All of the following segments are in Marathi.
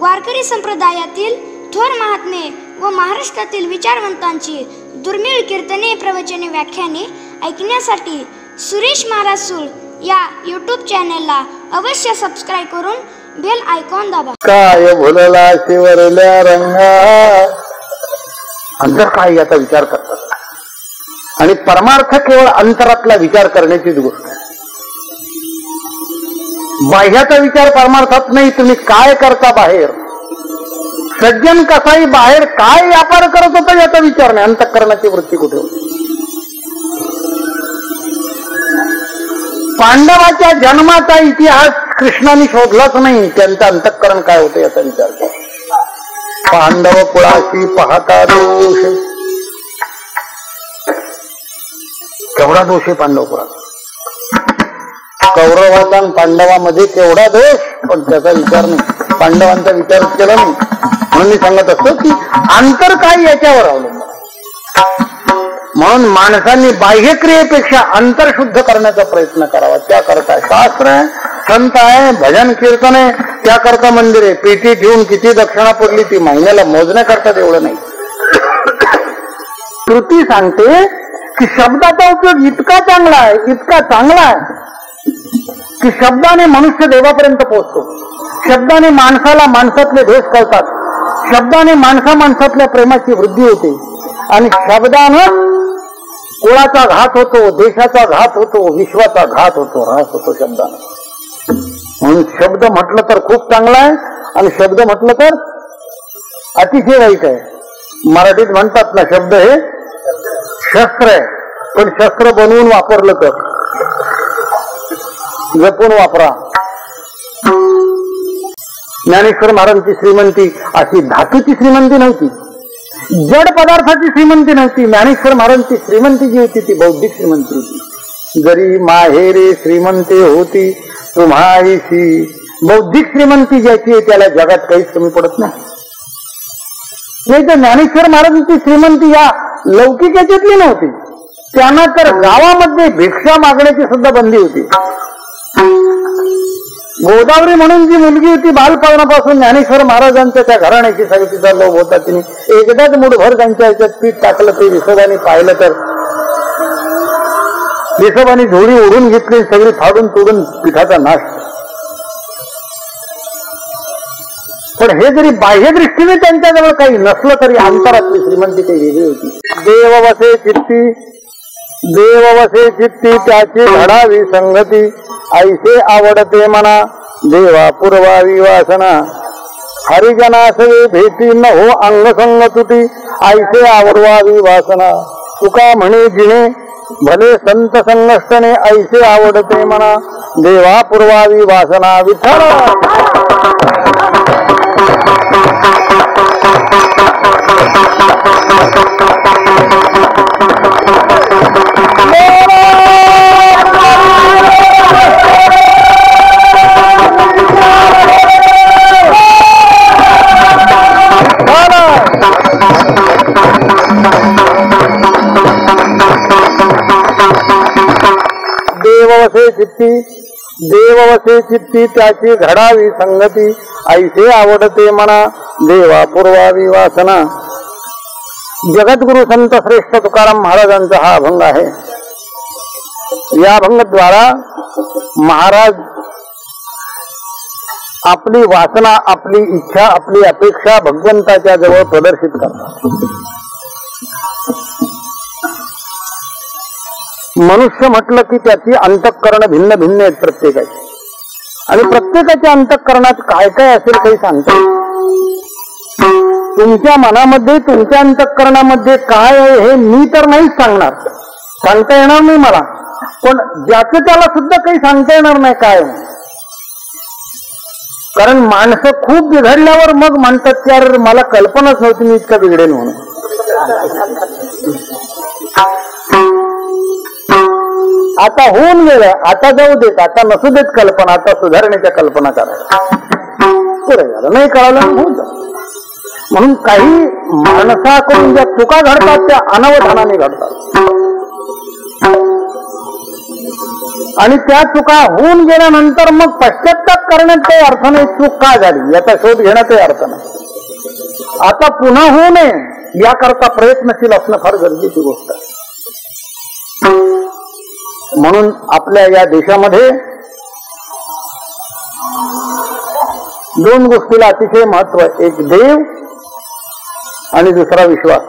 वारकरी संप्रदायातील थोर महात्मे व महाराष्ट्रातील विचारवंतांची दुर्मिळ कीर्तने, प्रवचने, व्याख्याने ऐकण्यासाठी सुरेश महाराज सूळ या यूट्यूब चॅनलला अवश्य सबस्क्राईब करून बेल आयकॉन दाबा. काय भुलला शिवरल्या रंगा, अंतर काय याचा विचार करतात आणि परमार्थ केवळ अंतरातला विचार करण्याचीच गोष्ट आहे. बाह्याचा विचार परमार्थात नाही. तुम्ही काय करता बाहेर, सज्जन कसाही बाहेर काय व्यापार करत होता याचा विचार नाही. अंतःकरणाची वृत्ती कुठे होती? पांडवाच्या जन्माचा इतिहास कृष्णाने शोधलाच नाही. त्यांचं अंतःकरण काय होतं याचा विचार करा. पांडव कुळाशी पाहता दोष, केवढा दोष आहे पांडव कुळात. कौरवाचा आणि पांडवामध्ये केवढा दोष, पण त्याचा विचार नाही. पांडवांचा विचार केला नाही. म्हणून मी सांगत असतो की अंतर काय याच्यावर अवलंबून. म्हणून माणसांनी बाह्यक्रियेपेक्षा अंतर शुद्ध करण्याचा प्रयत्न करावा. त्याकरता शास्त्र आहे, संत आहे, भजन कीर्तन आहे, त्याकरता मंदिर आहे. पेटी ठेवून किती दक्षिणा पडली ती महिन्याला मोजण्याकरता एवढं नाही. श्रुती सांगते की शब्दाचा उपयोग इतका चांगला आहे, इतका चांगला आहे की शब्दाने मनुष्य देवापर्यंत पोहोचतो. शब्दाने माणसाला माणसातले दोष कळतात. शब्दाने माणसातल्या प्रेमाची वृद्धी होते. आणि शब्दानं कुळाचा घात होतो, देशाचा घात होतो, विश्वाचा घात होतो, ऱ्हास होतो शब्दानं. म्हणून शब्द म्हटलं तर खूप चांगला आहे आणि शब्द म्हटलं तर अतिशय वाईट आहे. मराठीत म्हणतात ना, शब्द हे शस्त्र आहे, पण शस्त्र बनवून वापरलं तर जपून वापरा. ज्ञानेश्वर महाराजांची श्रीमंती अशी धातूची श्रीमंती नव्हती, जड पदार्थाची श्रीमंती नव्हती. ज्ञानेश्वर महाराजांची श्रीमंती जी होती ती बौद्धिक श्रीमंती होती. जरी माहेरी श्रीमंती होती तुम्हाईशी, बौद्धिक श्रीमंती ज्याची आहे त्याला जगात काहीच कमी पडत नाही. तर ज्ञानेश्वर महाराजांची श्रीमंती या लौकिक याच्यातली नव्हती. त्यांना तर गावामध्ये भिक्षा मागण्याची सुद्धा बंदी होती. गोदावरी म्हणून जी मुलगी होती, बालपणापासून ज्ञानेश्वर महाराजांच्या त्या घराण्याची सगळीचा लोभ होता. तिने एकदाच मुठभर त्यांच्या याच्यात पीठ टाकलं, ते विसोबाने पाहिलं तर विसोबाने झोळी ओढून घेतली, सगळी फाडून तोडून पिठाचा नाश. पण हे जरी बाह्य दृष्टीने त्यांच्याजवळ काही नसलं तरी अंतरातली श्रीमंती काही वेगळी होती. देव वसे चित्ती, देव वसे चित्ती त्याची घडावी संगती, ऐसे आवडते मना देवा पूर्वावी वासना, हरिजनासे भेटी न हो अंगसंग तुटी, ऐसे आवडवावी वासना, तुका म्हणे जिणे भले संत संगष्टने, ऐसे आवडते मना देवा पूर्वावी वासना. विठ्ठल देववसे चित्ती, देववसे चित्ती त्याची घडावी संगती, ऐसे आवडते मना देवा पूर्वावी वासना. जगद्गुरु संत श्रेष्ठ तुकाराम महाराजांचा हा अभंग आहे. या अभंगाद्वारा महाराज आपली वासना, आपली इच्छा, आपली अपेक्षा भगवंताच्या जवळ प्रदर्शित करतात. मनुष्य म्हटलं की त्याची अंतःकरण भिन्न भिन्न आहेत प्रत्येकाची, आणि प्रत्येकाच्या अंतःकरणात काय काय असेल काही सांगता. तुमच्या मनामध्ये, तुमच्या अंतःकरणामध्ये काय आहे हे मी तर नाहीच सांगणार, सांगता येणार नाही मला. पण ज्याचं त्याला सुद्धा काही सांगता येणार नाही काय. कारण माणसं खूप बिघडल्यावर मग म्हणतात की यार मला कल्पनाच नव्हती मी इतका बिघडेल म्हणून. आता होऊन गेलं, आता जाऊ देत, आता नसू देत कल्पना, आता सुधारण्याच्या कल्पना करायला. पुढे झालं नाही कळालं होऊन जात. म्हणून काही माणसाकडून ज्या चुका घडतात त्या अनवधानाने घडतात. आणि त्या चुका होऊन गेल्यानंतर मग पश्चाताप करण्यात काही अर्थ नाही. चूक का झाली याचा शोध घेण्याचाही अर्थ नाही. आता पुन्हा होऊ नये याकरता प्रयत्नशील असणं फार गरजेची गोष्ट आहे. म्हणून आपल्या या देशामध्ये दोन गोष्टीला अतिशय महत्व आहे. एक देव आणि दुसरा विश्वास.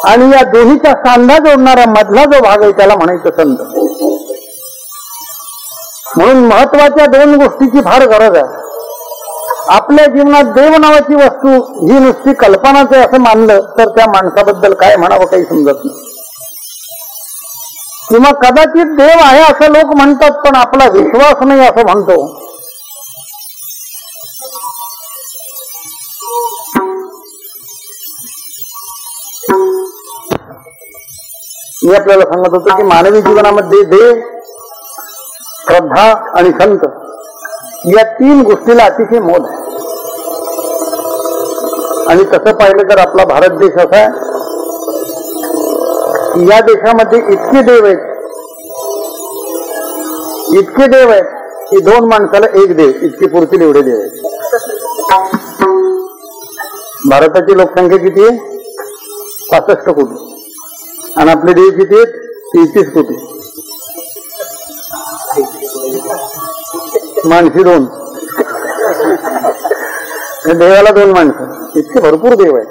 आणि या दोन्हीचा सांधा जोडणारा मधला जो भाग आहे त्याला म्हणायचं संत. म्हणून महत्वाच्या दोन गोष्टीची फार गरज आहे. आपल्या जीवनात देव नावाची वस्तू ही नुसती कल्पनाच आहे असं मानलं तर त्या माणसाबद्दल काय म्हणावं काही समजत नाही. किंवा कदाचित देव आहे असं लोक म्हणतात पण आपला विश्वास नाही असं म्हणतो. मी आपल्याला सांगत होतो की मानवी जीवनामध्ये देव, श्रद्धा आणि संत या तीन गोष्टीला अतिशय मोल आहे. आणि तसं पाहिलं तर आपला भारत देश असा आहे की या देशामध्ये इतके देव आहेत की दोन माणसाला एक देव इतके पुरतील एवढे देव आहेत. भारताची लोकसंख्या किती आहे? 65 कोटी. आणि आपले देव किती आहेत? 33 कोटी. माणसी 2. देवाला 2 माणसं. इतके भरपूर देव आहेत.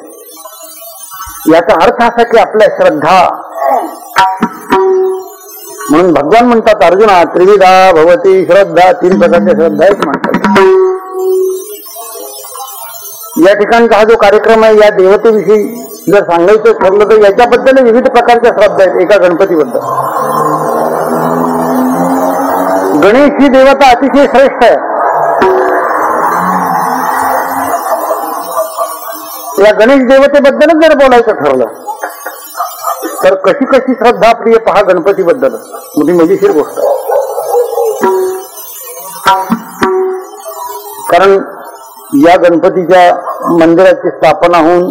याचा अर्थ असा की आपल्या श्रद्धा. म्हणून भगवान म्हणतात अर्जुना त्रिविधा भवती श्रद्धा. 3 प्रकारच्या श्रद्धा आहेत म्हणतात. या ठिकाणचा हा जो कार्यक्रम आहे या देवतेविषयी जर सांगायचं ठरलं तर याच्याबद्दल विविध प्रकारच्या श्रद्धा आहेत. एका गणपतीबद्दल. गणेश ही देवता अतिशय श्रेष्ठ आहे. या गणेश देवतेबद्दलच जर बोलायचं ठरलं तर कशी कशी श्रद्धा प्रिय पहा गणपतीबद्दल. मोठी मजेशीर गोष्ट. कारण या गणपतीच्या मंदिराची स्थापना होऊन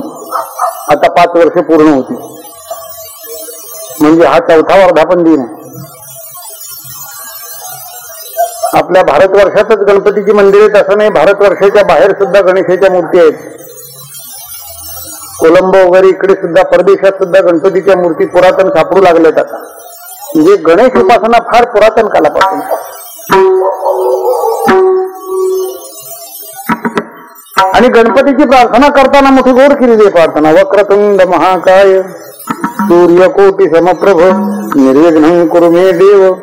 आता 5 वर्ष पूर्ण होती. म्हणजे हा 4था वर्धापन दिन आहे. आपल्या भारतवर्षातच गणपतीची मंदिर आहेत असं नाही. भारतवर्षाच्या बाहेर सुद्धा गणेशाच्या मूर्ती आहेत. कोलंबो वगैरे इकडे सुद्धा परदेशात सुद्धा गणपतीच्या मूर्ती पुरातन सापडू लागल्यात आता. म्हणजे गणेश उपासना फार पुरातन कालापासून. आणि गणपतीची प्रार्थना करताना मोठी गोड केलेली आहे प्रार्थना. वक्रतुंड महाकाय सूर्यकोटी समप्रभ निर्विघ्नं कुरु मे देव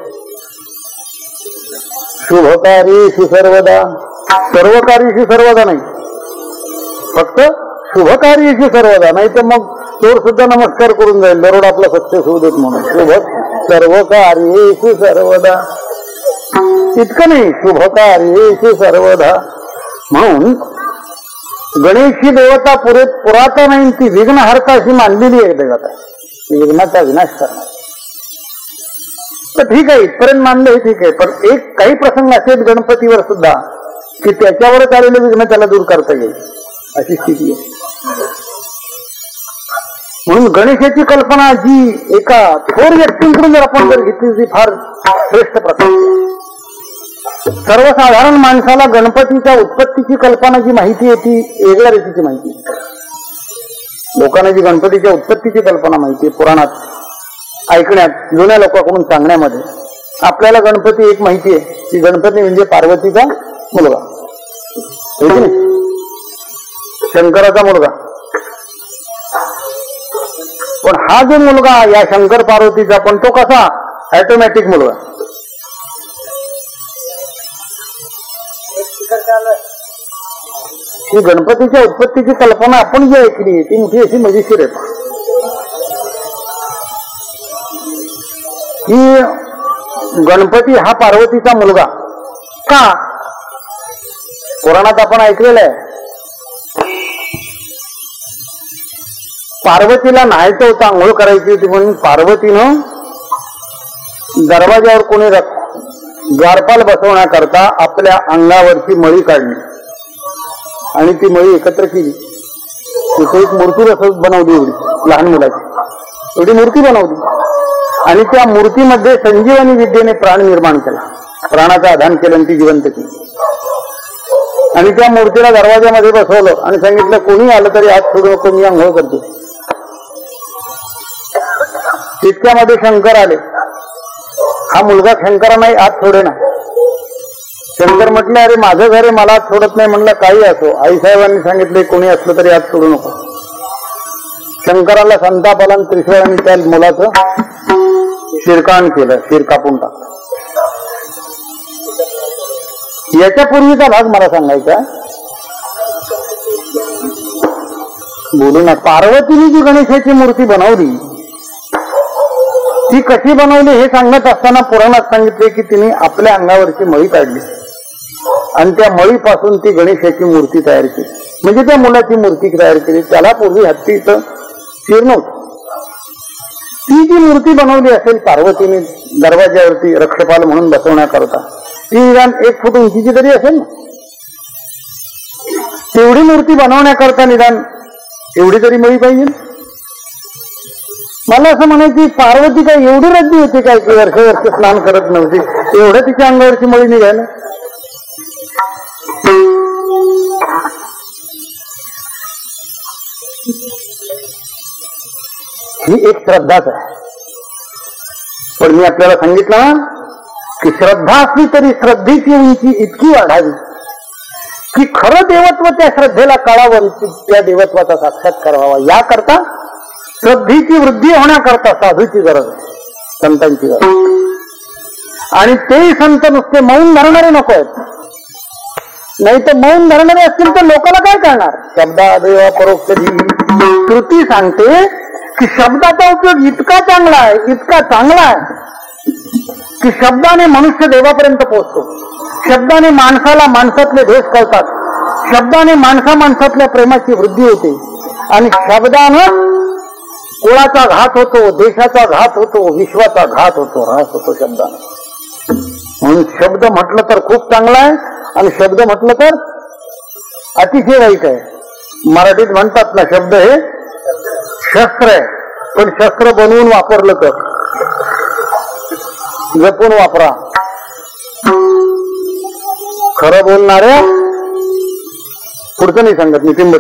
शुभकार्येषु सर्वदा. सर्वकार्येषु सर्वदा नाही, फक्त शुभकार्येषु सर्वदा. नाही तर मग चोर सुद्धा नमस्कार करून जाईल दरोड आपला सक्सेस होऊ देत म्हणून. शुभ सर्वकार्येषु सर्वदा इतकं नाही, शुभकार्येषु सर्वदा. म्हणून गणेश ही देवता पुरातन आहे. ती विघ्नहर्ता अशी मानलेली आहे देवता. विघ्नाचा विनाश करणार. तर ठीक आहे, इथपर्यंत मानलं हे ठीक आहे. पण एक काही प्रसंग असेल गणपतीवर सुद्धा की त्याच्यावरच आलेलं विघ्न त्याला दूर करता येईल अशी स्थिती आहे. म्हणून गणेशाची कल्पना जी एका थोर व्यक्तींकडून जर आपण जर घेतली ती फार श्रेष्ठ प्रकार. सर्वसाधारण माणसाला गणपतीच्या उत्पत्तीची कल्पना जी माहिती आहे ती वेगळ्या रीतीची माहिती आहे. लोकांना जी गणपतीच्या उत्पत्तीची कल्पना माहिती आहे पुराणात ऐकण्यात जुन्या लोकांकडून सांगण्यामध्ये. आपल्याला गणपती एक माहिती आहे की गणपती म्हणजे पार्वतीचा मुलगा, शंकराचा मुलगा. पण हा जो मुलगा या शंकर पार्वतीचा पण तो कसा ऑटोमॅटिक मुलगा. ही गणपतीच्या उत्पत्तीची कल्पना आपण जी ऐकली ती मोठी अशी मजेशीर आहे. की गणपती हा पार्वतीचा मुलगा का. पुराणात आपण ऐकलेलं आहे पार्वतीला न्हायचं होतं, आंघोळ करायची होती म्हणून पार्वतीनं दरवाजावर कोणी द्वारपाल बसवण्याकरता आपल्या अंगावरची मळी काढली आणि ती मळी एकत्र केली. तिथे एक मूर्ती बनवली एवढी लहान मुलाची. एवढी मूर्ती बनवली आणि त्या मूर्तीमध्ये संजीवनी विद्येने प्राण निर्माण केला, प्राणाचं आधान केलं आणि ती जिवंत केली. आणि त्या मूर्तीला दरवाजामध्ये बसवलं आणि सांगितलं कोणी आलं तरी हात सोडू नको, मी आंघोळ करते. तितक्यामध्ये शंकर आले. हा मुलगा शंकरांनाही हात सोडे ना. शंकर म्हटले अरे माझं घर आहे, मला हात सोडत नाही. म्हणलं काही असो, आईसाहेबांनी सांगितले कोणी असलं तरी हात सोडू नको. शंकराला संताप आला आणि त्रिशूळाने त्या मुलाचं शिरकाण केलं, शिर कापून टाकलं. याच्या पूर्वीचा भाग मला सांगायचा. बोलू ना. पार्वतीने जी गणेशाची मूर्ती बनवली ती कशी बनवली हे सांगत असताना पुराणात सांगितले की तिने आपल्या अंगावरची मळी काढली आणि त्या मळीपासून ती गणेशाची मूर्ती तयार केली. म्हणजे त्या मुलाची मूर्ती तयार केली. त्याला पूर्वी हत्तीचं शिर नव्हतं. ती जी मूर्ती बनवली असेल पार्वतीने दरवाज्यावरती रक्षपाल म्हणून बसवण्याकरता, ती निदान 1 फूट उंचीची तरी असेल ना. तेवढी मूर्ती बनवण्याकरता निदान एवढी तरी मळी पाहिजे. मला असं म्हणायची पार्वती काय एवढी रद्दी होती काय की वर्ष स्नान करत नव्हती, एवढं तिच्या अंगावरची मळी निघायला. ही एक श्रद्धाच आहे. पण मी आपल्याला सांगितलं ना की श्रद्धा असली तरी श्रद्धेची उंची इतकी वाढावी की खरं देवत्व त्या श्रद्धेला कळावं, त्या देवत्वाचा साक्षात्कार व्हावा. याकरता श्रद्धेची वृद्धी होण्याकरता साधूची गरज आहे, संतांची गरज. आणि तेही संत नुसते मौन धरणारे नको आहेत. नाही तर मौन धरणारे असतील तर लोकांना काय करणार. शब्दादेवा परोक्षधी कृती सांगते की शब्दाचा उपयोग इतका चांगला आहे, इतका चांगला आहे की शब्दाने मनुष्य देवापर्यंत पोहोचतो. शब्दाने माणसाला माणसातले दोष कळतात. शब्दाने माणसातल्या प्रेमाची वृद्धी होते. आणि शब्दानं कुळाचा घात होतो, देशाचा घात होतो, विश्वाचा घात होतो, ऱ्हास होतो शब्दाने. म्हणून शब्द म्हटलं तर खूप चांगला आहे आणि शब्द म्हटलं तर अतिशय वाईट आहे. मराठीत म्हणतात ना शब्द हे शस्त्र आहे, पण शस्त्र बनवून वापरलं तर जपून वापरा. खरं बोलणाऱ्या पुढचं नाही सांगत मी टिंब.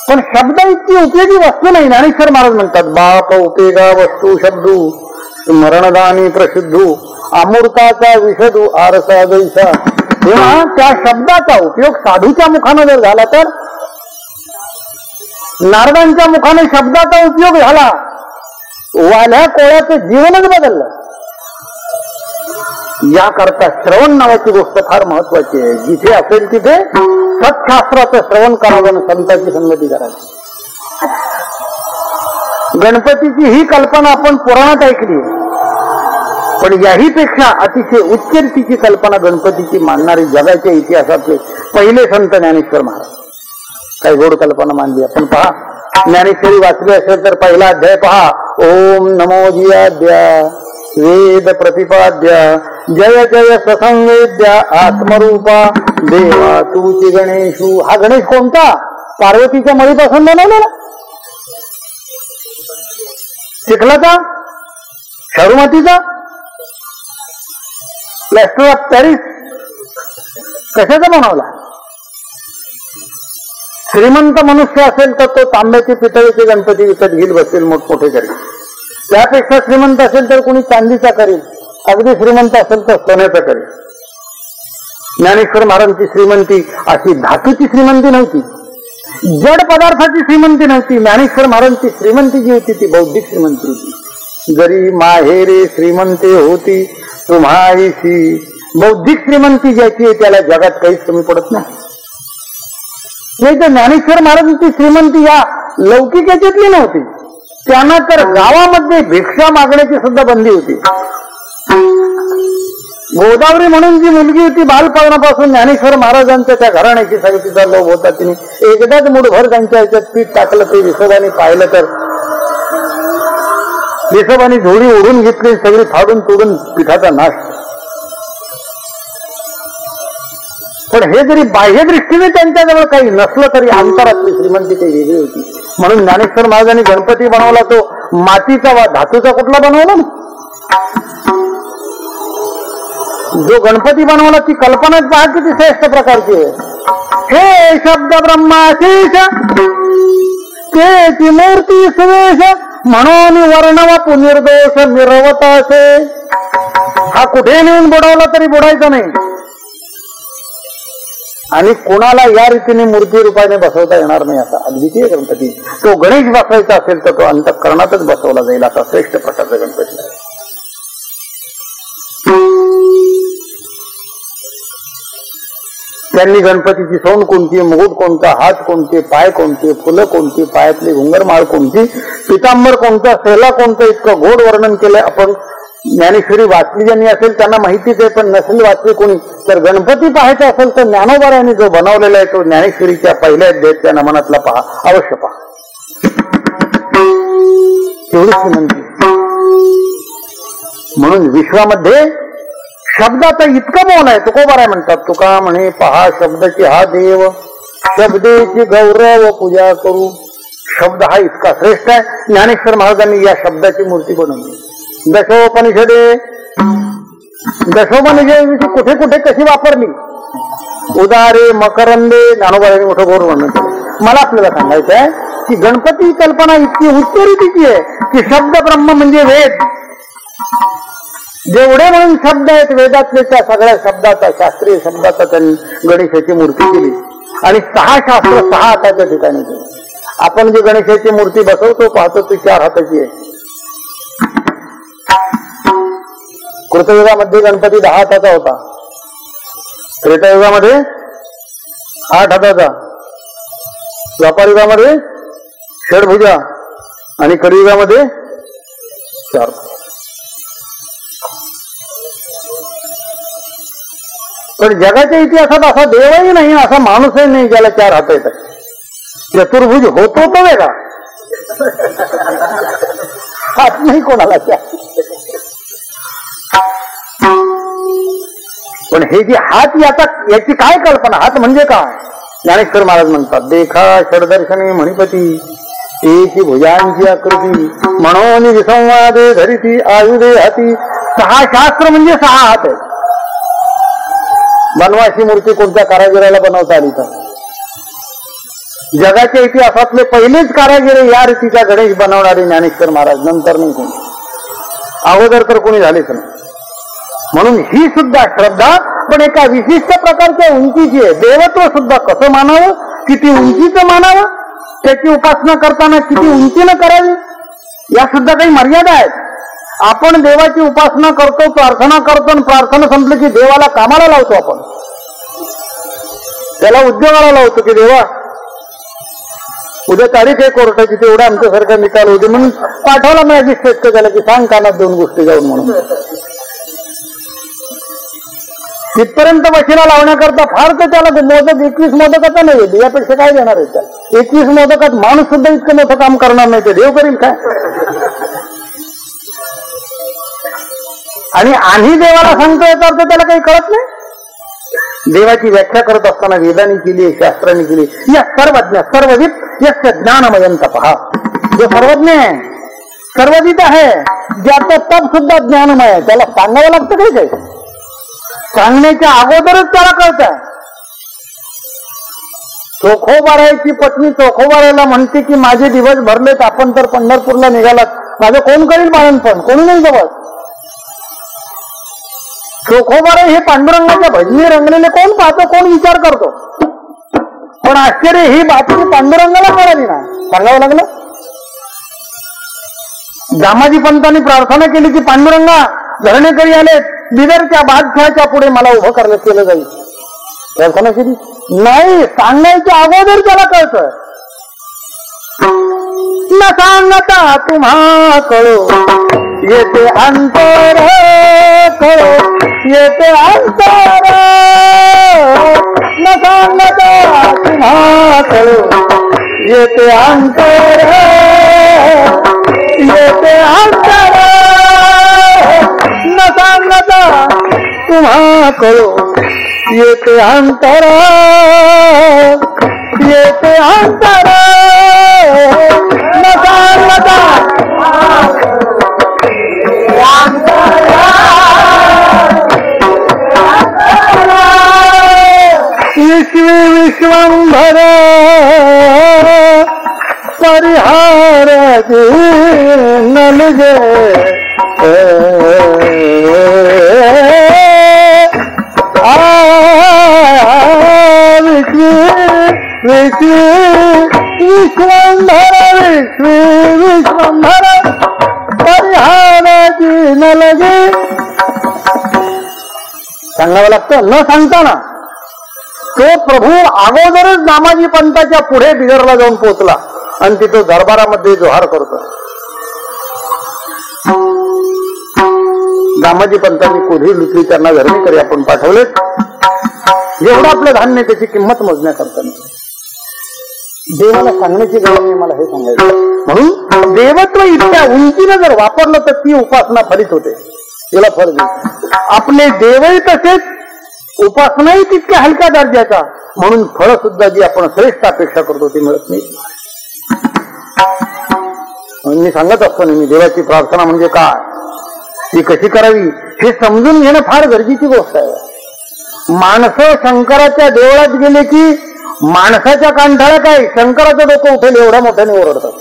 पण शब्द इतकी उपयोगी वस्तू नाही. ज्ञानेश्वर महाराज म्हणतात बाप उपयोगा वस्तू शब्दू स्मरणदानी प्रसिद्धू अमृताचा विषदू आरसा जैसा. तेव्हा त्या शब्दाचा उपयोग साधूच्या मुखानं जर झाला तर, नारदांच्या मुखाने शब्दाचा उपयोग झाला, वाल्या कोळ्याचं जीवनच बदललं. याकरता श्रवण नावाची गोष्ट फार महत्वाची आहे. जिथे असेल तिथे सत्शास्त्राचं श्रवण करावं, संतांची संगती करावी. गणपतीची ही कल्पना आपण पुराणात ऐकली, पण याहीपेक्षा अतिशय उच्चरीतीची कल्पना गणपतीची मानणारी जगाच्या इतिहासातले पहिले संत ज्ञानेश्वर महाराज. काही गोड कल्पना मानली आपण. पहा, ज्ञानेश्वरी वाचली असेल तर पहिला अध्याय पहा. ओम नमो जियाद्या वेद प्रतिपाद्या जय जय ससंवेद्या आत्मरूपा देवा तूची गणेशू. हा गणेश कोणता? पार्वतीच्या मळीपासून बनवलेला. चिखलाचा, शारुमातीचा, प्लॅस्टर ऑफ पॅरिस, कशाचा बनवला? श्रीमंत मनुष्य असेल तर तो तांब्याचे पितळेचे गणपती विकत घेईल, बसेल, मोठमोठे करेल. त्यापेक्षा श्रीमंत असेल तर कोणी चांदीचा करेल, अगदी श्रीमंत असेल तर सोन्याचा करेल. ज्ञानेश्वर महाराजांची श्रीमंती अशी धातूची श्रीमंती नव्हती, जड पदार्थाची श्रीमंती नव्हती. ज्ञानेश्वर महाराजांची श्रीमंती जी होती ती बौद्धिक श्रीमंती होती. जरी माहेरे श्रीमंती होती तुम्हाईशी. बौद्धिक श्रीमंती ज्याची आहे त्याला जगात काहीच कमी पडत नाही. नाही तर ज्ञानेश्वर महाराजांची श्रीमंती या लौकिक याच्यातली नव्हती. त्यांना तर गावामध्ये भिक्षा मागण्याची सुद्धा बंदी होती. गोदावरी म्हणून जी मुलगी होती बालपणापासून ज्ञानेश्वर महाराजांच्या त्या घराण्याची सगळीचा लोभ होता. तिने एकदाच मुठभर त्यांच्या ह्याच्यात पीठ टाकलं, ते विसोबाने पाहिलं तर विसोबाने झोळी ओढून घेतली, सगळी फाडून तोडून पिठाचा नाश. पण हे जरी बाह्य दृष्टीने त्यांच्याजवळ काही नसलं तरी अंतरातली श्रीमंती काही वेगळी होती. म्हणून ज्ञानेश्वर महाराजांनी गणपती बनवला तो मातीचा वा धातूचा कुठला बनवला ना, जो गणपती बनवला ती कल्पनाच पहा किती श्रेष्ठ प्रकारची आहे. हे शब्द ब्रह्माशीष तेची मूर्ती सुवेश म्हणून वर्णव पुनिर्दोष मिरवत असे. हा कुठे नेऊन बुडवला तरी बुडायचा नाही आणि कोणाला या रीतीने मूर्ती रूपाने बसवता येणार नाही. असा अद्वितीय गणपती. तो गणेश बसवायचा असेल तर तो अंतःकरणातच बसवला जाईल असा श्रेष्ठ प्रकारचा गणपती. त्यांनी गणपतीची सोंड कोणती, मुकुट कोणता, हात कोणते, पाय कोणते, फुलं कोणती, पायातली घुंगरमाळ कोणती, पितांबर कोणता, सेला कोणतं, इतकं गोड वर्णन केलंय. आपण ज्ञानेश्वरी वाचली ज्यांनी असेल त्यांना माहितीच आहे, पण नसेल वाचली कोणी तर गणपती पाहायचा असेल तर ज्ञानोबारायांनी जो बनवलेला आहे तो ज्ञानेश्वरीच्या पहिल्या अध्यायाच्या नमनातला पहा, अवश्य पहा. तेवढीच श्रीमंती. म्हणून विश्वामध्ये शब्दाचा इतका मोल आहे. तुकोबाराय म्हणतात, तुका म्हणे पहा शब्दाची हा देव, शब्देची गौरव पूजा करू. शब्द हा इतका श्रेष्ठ आहे. ज्ञानेश्वर महाराजांनी या शब्दाची मूर्ती बनवली. दशोपनिषदे कुठे कुठे कशी वापरली, उदारे मकरंदे, ज्ञानोबारांनी मोठं गोड वर्णन केलं. मला आपल्याला सांगायचं आहे की गणपती कल्पना इतकी उच्च रीतीची आहे की शब्द ब्रह्म म्हणजे वेद. जेवढे म्हणून शब्द आहेत वेदातले त्या सगळ्या शब्दाचा, शास्त्रीय शब्दाचा त्यांनी गणेशाची मूर्ती केली आणि 6 शास्त्र 6 हाताच्या ठिकाणी केली. आपण जी गणेशाची मूर्ती बसवतो पाहतो ती 4 हाताची आहे. कृतयुगामध्ये गणपती 10 हाताचा होता, त्रेतायुगामध्ये 8 हाताचा, द्वापारयुगामध्ये षडभुजा आणि कलियुगामध्ये 4. पण जगाच्या इतिहासात असा देवही नाही, असा माणूसही नाही ज्याला 4 हात येतात. चतुर्भुज होतो तो वेगळा, हात नाही कोणाला 4. पण हे जे हात याची काय कल्पना, हात म्हणजे काय. ज्ञानेश्वर महाराज म्हणतात, देखा षडदर्शने मणिपती एकी भुजांची आकृती म्हणून विसंवादे धरिती आयुधे हाती. 6 शास्त्र म्हणजे 6 हात आहेत. बनवाशी मूर्ती कोणत्या कारागिराला बनवता आली का. जगाच्या इतिहासातले पहिलेच कारागिर या रीतीचा गणेश बनवणारे ज्ञानेश्वर महाराज, नंतर नाही कोणी, अगोदर तर कोणी झालेच नाही. म्हणून ही सुद्धा श्रद्धा पण एका विशिष्ट प्रकारच्या उंचीची आहे. देवत्व सुद्धा कसं मानावं, किती उंचीचं मानावं, त्याची उपासना करताना किती उंचीनं करावी, या सुद्धा काही मर्यादा आहेत. आपण देवाची उपासना करतो, प्रार्थना करतो आणि प्रार्थना संपली की देवाला कामाला लावतो. आपण त्याला उद्योगाला लावतो की देवा उद्या तारीख आहे कोर्टाची, तेवढा आमच्यासारखा निकाल होते म्हणून पाठवला मॅजिस्ट्रेट त्याला की सांग कानात 2 गोष्टी जाऊन म्हणून. तिथपर्यंत वशिला लावण्याकरता फार तर त्याला मोदक 21 मोदकाचा नाही, यापेक्षा काय देणार आहे त्याला. 21 मोदकात माणूस सुद्धा इतकं मोठं काम करणार नाही, ते देव करील काय. आणि आम्ही देवाला सांगतो याचा अर्थ त्याला काही कळत नाही. देवाची व्याख्या करत असताना वेदांनी केली, शास्त्रांनी केली. या सर्वज्ञ सर्वविद यस्य ज्ञानमयंत पहा. जो सर्वज्ञ आहे, सर्वविद आहे, ज्याचं तप सुद्धा ज्ञानमय आहे, त्याला सांगावं लागतं काही काही. सांगण्याच्या अगोदरच त्याला कळतं. चोखोबारायची पत्नी चोखोबारायला म्हणते की माझे दिवस भरलेत, आपण तर पंढरपूरला निघालात, माझं कोण करील बाळणपण, कोणी नाही जवळ. चोखोबाराय हे पांडुरंगाच्या भजनी रंगलेले कोण पाहतो, कोण विचार करतो. पण आश्चर्य ही बातमी पांडुरंगाला कळाली ना, सांगावं लागलं. दामाजी पंतांनी प्रार्थना केली की पांडुरंगा धरणेकरी आले, बिदरच्या बादशाहच्या पुढे मला उभं करण्यात केलं जाईल. प्रार्थना केली नाही, सांगायच्या अगोदर त्याला कळतं. न सांगता तुम्हा कळो येते अंतर, कळो येते अंतर. न सांगता तुम्हा कळो येते अंतर, येते अंतर. न सांगता तुम्हा कळो येते अंतरा येते अंतरा विश्व विश्वंभर परिहार नलगे विश्व विश्व विश्वंभर विश्व विश्वंभर परिहार नलगे. सांगावं लागतं न सांगताना. तो प्रभू अगोदरच दामाजी पंताच्या पुढे बिदरला जाऊन पोहोचला आणि तिथं दरबारामध्ये जोहार करतो. दामाजी पंतांनी कोढी लुटली, त्यांना धरणीकडे आपण पाठवले. जेवढं आपलं धान्य त्याची किंमत मोजण्याकरता देवाला सांगण्याची गरज नाही, मला हे सांगायचं. म्हणून देवत्व इतक्या उंचीनं जर वापरलं तर ती उपासना फलित होते, तिला फळ देते. आपले देवही तसेच, उपासनाही तितक्या हलक्या दर्जाचा, म्हणून फळ सुद्धा जी आपण श्रेष्ठ अपेक्षा करतो ती मिळत नाही. म्हणून मी सांगत असतो नेहमी, देवाची प्रार्थना म्हणजे काय, ती कशी करावी हे समजून घेणं फार गरजेची गोष्ट आहे. माणसं शंकराच्या देवळात गेले की माणसाच्या कांठाळा काय, शंकराचं डोकं उठेल एवढ्या मोठ्याने ओरडतात.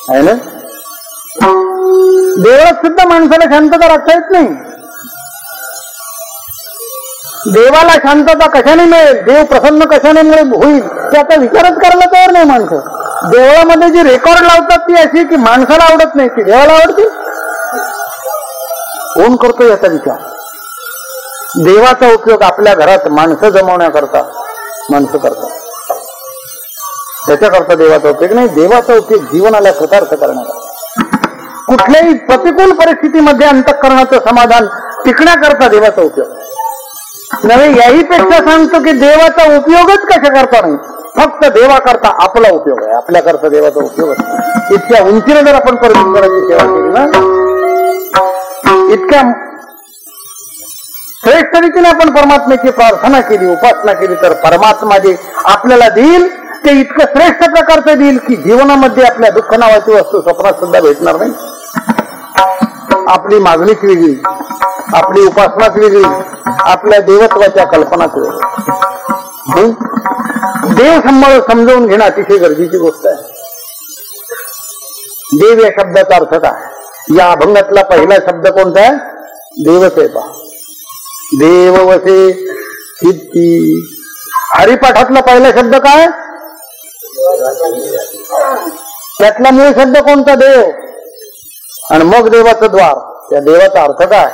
आहे ना, देवळात सुद्धा माणसाला शांतता राखता येत नाही. देवाला शांतता कशाने मिळेल, देव प्रसन्न कशाने होईल त्याचा विचारच करायला तयार नाही माणसं. देवळामध्ये जी रेकॉर्ड लावतात ती अशी की माणसाला आवडत नाही, ती देवाला आवडते. कोण करतो याचा विचार. देवाचा उपयोग आपल्या घरात माणसं जमवण्याकरता माणसं करतात, त्याच्याकरता देवाचा उपयोग नाही. देवाचा उपयोग जीवनाला कृतार्थ करण्याकरता, कुठल्याही प्रतिकूल परिस्थितीमध्ये अंतःकरणाचं समाधान टिकण्याकरता देवाचा उपयोग नव्हे. याही पेक्षा सांगतो की देवाचा उपयोगच कशा करता नाही, फक्त देवाकरता आपला उपयोग आहे, आपल्याकरता देवाचा उपयोग आहे. इतक्या उंचीने जर आपण परमेश्वराची सेवा केली ना, इतक्या श्रेष्ठ रीतीने आपण परमात्म्याची प्रार्थना केली, उपासना केली, तर परमात्मा जे आपल्याला देईल ते इतकं श्रेष्ठ प्रकारचं देईल की जीवनामध्ये आपल्या दुःख नावाची वस्तू स्वप्नात सुद्धा भेटणार नाही. आपली मागणीच वेगळी, आपली उपासनाच वेगळी, आपल्या देवत्वाच्या कल्पनाच वेगळी. देव समजावून घेणं अतिशय गरजेची गोष्ट आहे. देव या शब्दाचा अर्थ काय, या अभंगातला पहिला शब्द कोणता आहे, देवच आहे. पहा, देव वसे चित्ती. हरिपाठातला पहिला शब्द काय, त्यातला मूळ शब्द कोणता, देव. आणि मग देवाचं द्वार. त्या देवाचा अर्थ काय,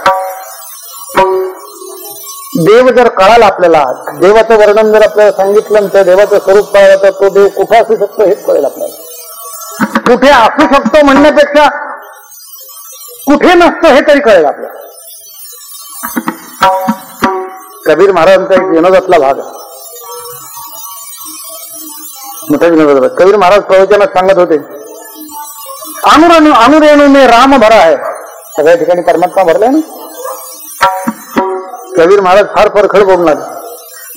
देव जर कळाला आपल्याला, देवाचं वर्णन जर आपल्याला सांगितलं, तर देवाचं स्वरूप कळलं, तर तो देव कुठे असू शकतो हेच कळेल आपल्याला. कुठे असू शकतो म्हणण्यापेक्षा कुठे नसतो हे तरी कळेल आपल्याला. कबीर महाराजांचा एक विनोदातला भाग आहे, मोठा विनोद. कबीर महाराज प्रवचनात सांगत होते, अनुरेणू में राम भरा आहे. सगळ्या ठिकाणी परमात्मा भरलाय ना. कबीर महाराज फार परखड बोलणार.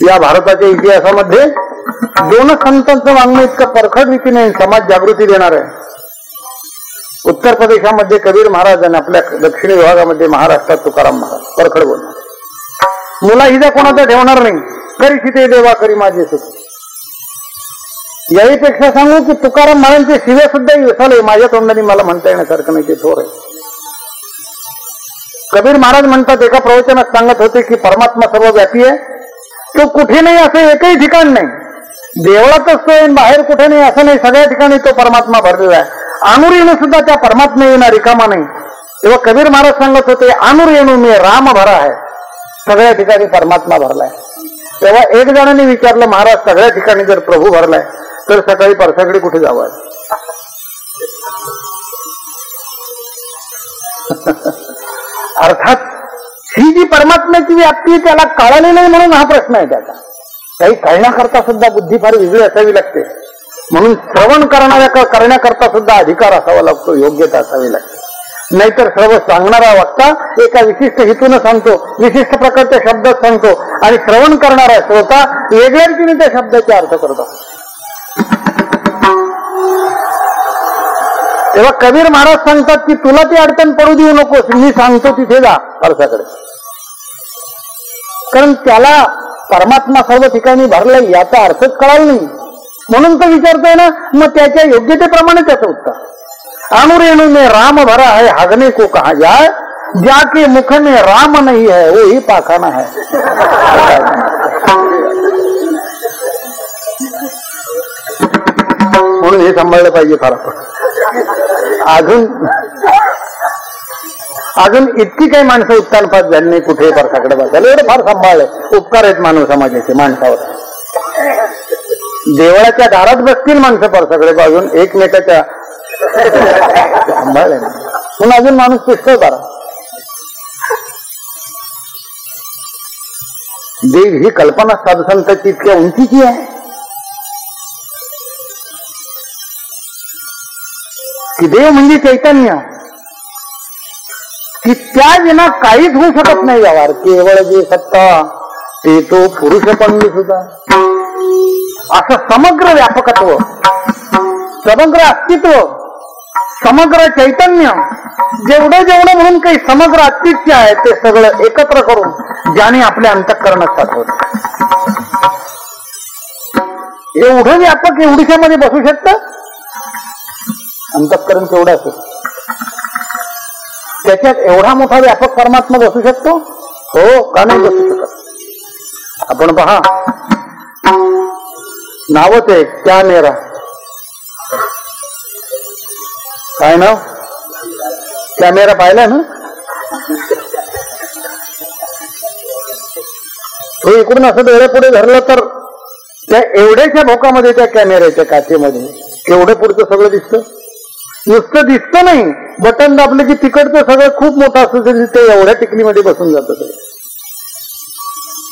या भारताच्या इतिहासामध्ये दोनच संतांचं वाङ्मय इतकं परखड रीतीने समाज जागृती देणार आहे. उत्तर प्रदेशामध्ये कबीर महाराज आणि आपल्या दक्षिण विभागामध्ये महाराष्ट्रात तुकाराम महाराज. परखड बोलणार. मुला हिजा कोणाचा ठेवणार नाही, करी शिते देवा करी माझे सुख. याहीपेक्षा सांगू की तुकाराम महाराजांचे शिवे सुद्धा विसरले, माझ्या तोंडाने मला म्हणता येण्यासारखं नाही, ते थोर आहे. कबीर महाराज म्हणतात, एका प्रवचनात सांगत होते की परमात्मा सर्व व्यापी आहे, तो कुठे नाही असं एकही ठिकाण नाही. देवळातच तो बाहेर कुठे नाही असं नाही, सगळ्या ठिकाणी तो परमात्मा भरलेला आहे. अनुरेणू सुद्धा त्या परमात्मा येणार रिकामा नाही. तेव्हा कबीर महाराज सांगत होते, अनुरेणू मी राम भरा आहे. सगळ्या ठिकाणी परमात्मा भरलाय. तेव्हा एक जणांनी विचारलं, महाराज सगळ्या ठिकाणी जर प्रभू भरलाय तर सकाळी परसाकडे कुठे जावं. अर्थात ही जी परमात्म्याची व्याप्ती त्याला कळाली नाही म्हणून हा प्रश्न आहे त्याचा. काही कळण्याकरता सुद्धा बुद्धी फार वेगळी असावी लागते. म्हणून श्रवण करण्याकरता सुद्धा अधिकार असावा लागतो, योग्यता असावी लागते. नाहीतर सर्व सांगणारा वक्ता एका विशिष्ट हेतून सांगतो, विशिष्ट प्रकारच्या शब्दात सांगतो आणि श्रवण करणारा श्रोता वेगळ्या रीतीने त्या शब्दाचे अर्थ करतो. तेव्हा कबीर महाराज सांगतात की तुला ती अडचण पडू देऊ नकोस, मी सांगतो तिथे जा अर्थाकडे. कारण त्याला परमात्मा सर्व ठिकाणी भरलाय याचा अर्थच कळाला नाही, म्हणून तो विचारतोय ना. मग त्याच्या योग्यतेप्रमाणे त्याचं उत्तर. अणुरेणु में राम भरा है, हगने को कहा जाए, जाके मुख में राम नहीं है वो ही पाखाना है. म्हणून हे सांभाळलं पाहिजे फार आपण. अजून इतकी काही माणसं उत्तानपात झाली नाही कुठे परसाकडे बसायला, एवढं फार सांभाळलंय. उपकार आहेत मानव समाजाचे माणसावर. देवळाच्या दारात बसतील माणसं परसाकडे बाजून एकमेकाच्या सांभाळले म्हणून अजून माणूस पुष्कळ बरा. देव ही कल्पना साधुसंतांची इतक्या उंचीची आहे की देव म्हणजे चैतन्य, की त्या विना काहीच होऊ शकत नाही व्यवहार. केवळ जे सत्ता ते तो पुरुष पण सुद्धा. असं समग्र व्यापकत्व, समग्र अस्तित्व, समग्र चैतन्य, जेवढं जेवढं म्हणून काही समग्र अस्तित्व आहे ते सगळं एकत्र करून ज्याने आपल्या अंतःकरणात पाठवलं. एवढं व्यापक एवढीशामध्ये बसू शकतं अंतःकरण केवढं असतं. त्याच्यात एवढा मोठा व्यापक परमात्मा बसू शकतो? हो, का नाही बसू शकत? आपण पहा, नावच आहे कॅमेरा. काय नाव? कॅमेरा पाहिला ना? तो इकडून असं डोळे पुढे धरलं तर त्या एवढ्याच्या भोकामध्ये, त्या कॅमेऱ्याच्या काचेमध्ये एवढं पुढचं सगळं दिसतं. नुसतं दिसतं नाही, बटन दाबलं की तिकडचं सगळं खूप मोठं असतं तरी ते एवढ्या टिकलीमध्ये बसून जातं सगळं.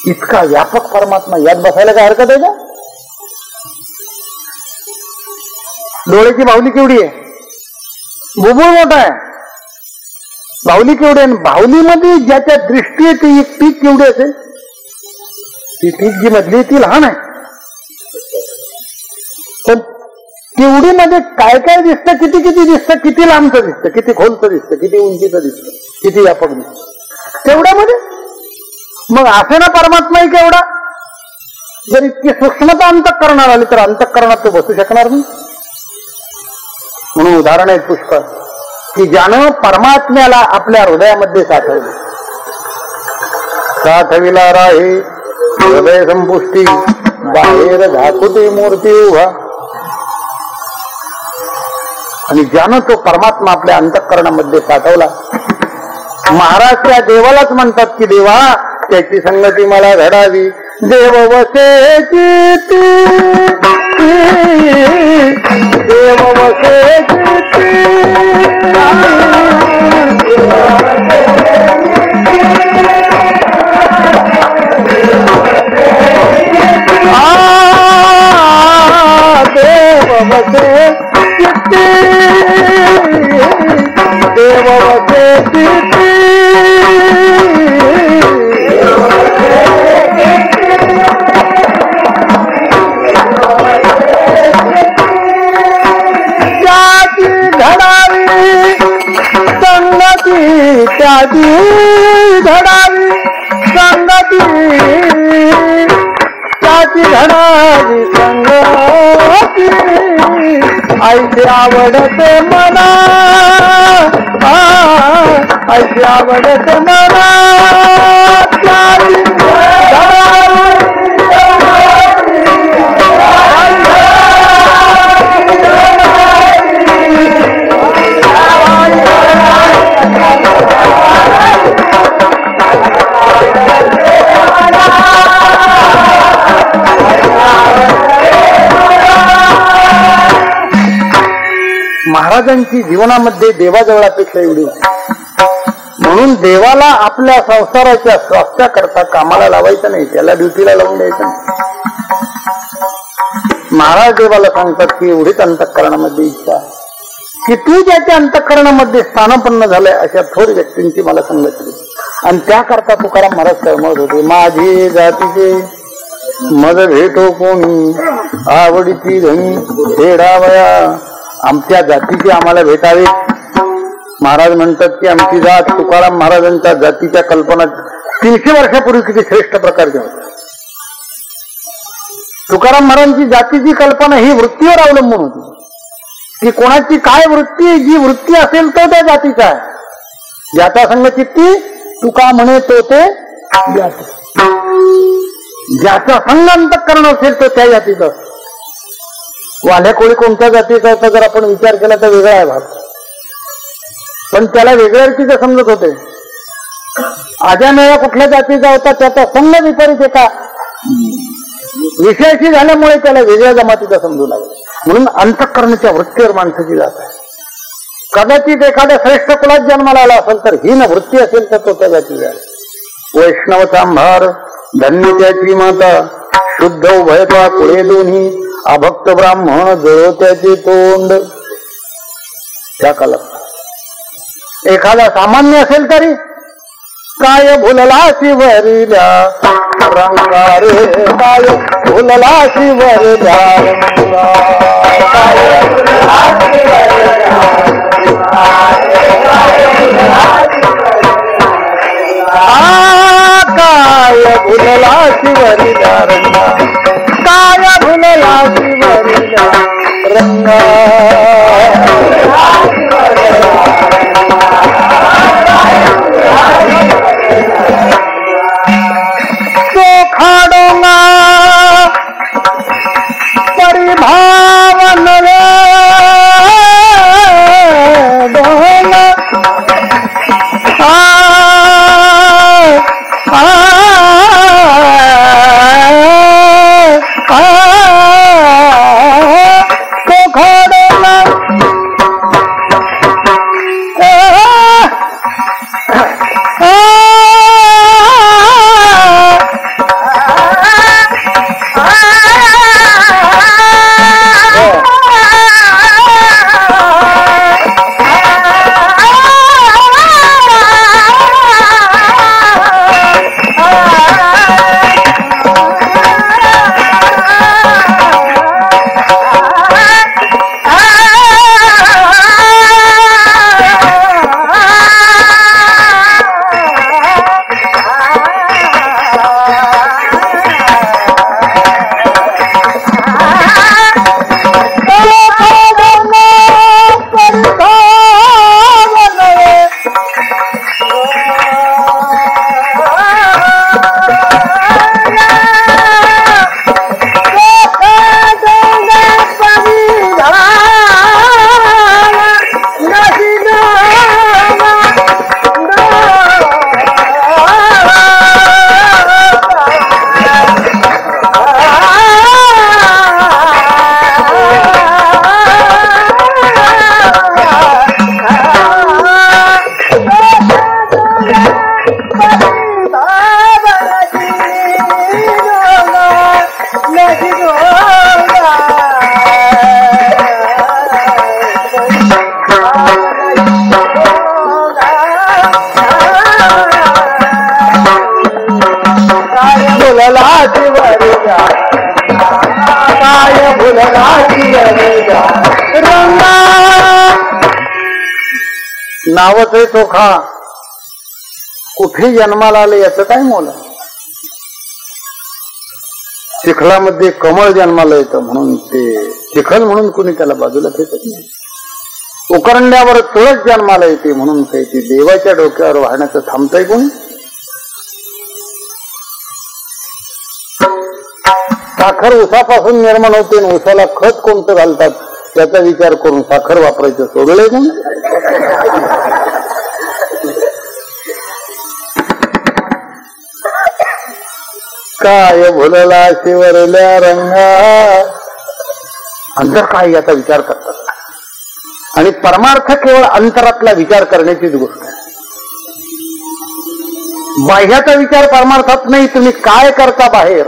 इतका व्यापक परमात्मा यात बसायला काय हरकत आहे का? डोळ्याची बाहुली केवढी आहे? बुबुळ मोठा आहे. बाहुली केवढी आहे? बाहुलीमध्ये ज्याच्या दृष्टी आहे ती एक पीक केवढी असेल? ती पीक जी मधली ती लहान आहे, पण केवढीमध्ये काय काय दिसतं, किती किती दिसतं, किती लांबचं दिसतं, किती खोलचं दिसतं, किती उंचीचं दिसतं, किती व्यापक दिसतं तेवढ्यामध्ये. मग असे ना परमात्मा केवढा. जर इतकी सूक्ष्मता अंतःकरणात आली तर अंतःकरणात तो बसू शकणार नाही. म्हणून उदाहरण आहेत पुष्कळ की ज्यानं परमात्म्याला आपल्या हृदयामध्ये साठवले. साठविला राहे हृदय संपुष्टी, बाहेर धाकुटी मूर्ती उभा. आणि ज्यानं तो परमात्मा आपल्या अंतःकरणामध्ये साठवला. महाराज त्या देवालाच म्हणतात की देवा त्याची संगती मला घडावी. देव वसे चित्ती, देव वसे चित्ती, देव वसे चित्ती, देव वसे चित्ती. त्याची घडावी संगती, त्याची घडावी संगती. ऐशी आवडते मना, ऐशी आवडते मना, त्याची महाराजांची जीवनामध्ये देवाजवळ अपेक्षा एवढी होती. म्हणून देवाला आपल्या संसाराच्या स्वास्थ्याकरता कामाला लावायचं नाही, त्याला ड्युटीला लावून द्यायचं नाही. महाराज देवाला सांगतात की एवढीच अंतःकरणामध्ये इच्छा किती ज्याच्या अंतःकरणामध्ये स्थानापन्न झालंय अशा थोर व्यक्तींची मला संगत केली. आणि त्याकरता तुकाराम महाराज तळमळत होते, माझी जातीचे मज भेटो कोणी आवडीची धनी हेडावया. आमच्या जातीचे आम्हाला भेटावे. महाराज म्हणतात की आमची जात तुकाराम महाराजांच्या जातीच्या कल्पना 300 वर्षापूर्वी किती श्रेष्ठ प्रकारच्या होत्या. तुकाराम महाराजांची जातीची कल्पना ही वृत्तीवर अवलंबून होती की कोणाची काय वृत्ती, जी वृत्ती असेल तो त्या जातीचा आहे. ज्याचा संग चित्ती तुका म्हणे तो ते ज्याचा संग अंतःकरण असेल तो त्या जातीचा. वाल्या कोळी कोणत्या जातीचा होता जर आपण विचार केला तर वेगळा आहे भाग, पण त्याला वेगळ्या समजत होते. आजामेळा कुठल्या जातीचा होता त्याचा संग विपरीत एका विषयाशी झाल्यामुळे त्याला वेगळ्या जमातीचा समजू लागला. म्हणून अंतःकरणाच्या वृत्तीवर माणसाची जात आहे. कदाचित एखाद्या श्रेष्ठ कुलात जन्माला आला असेल तर ही न वृत्ती असेल तर तो त्या जातीचा आहे. वैष्णव सांभार धन्य त्याची माता शुद्ध उभयता पुढे दोन्ही अभक्त ब्राह्मण जळो त्याचे तोंड. त्या कालात एखादा सामान्य असेल तरी काय भुलला शिवरिल्या रंगारे, काय भुलला शिवरिल्या रंगा, काय भुलला शिवरिल्या रंगा, काय भुलला शिवरिल्या रंगा. परिभावन नावच आहे चोखा, कुठे जन्माला आले याचं काय मोल आहे. चिखलामध्ये कमळ जन्माला येतं म्हणून ते चिखल म्हणून कुणी त्याला बाजूला फेकत नाही. उकरंड्यावर तुळस जन्माला येते म्हणून काही ती देवाच्या डोक्यावर वाहण्याचं थांबतंय कोणी. साखर उसापासून निर्माण होते आणि उसाला खत कोणतं घालतात त्याचा विचार करून साखर वापरायचं सोडलंय कोण. काय भुलला शिवरल्या रंगा. अंतर काय याचा विचार करतात आणि परमार्थ केवळ अंतरातला विचार करण्याचीच गोष्ट आहे. बाह्याचा विचार परमार्थात नाही. तुम्ही काय करता बाहेर,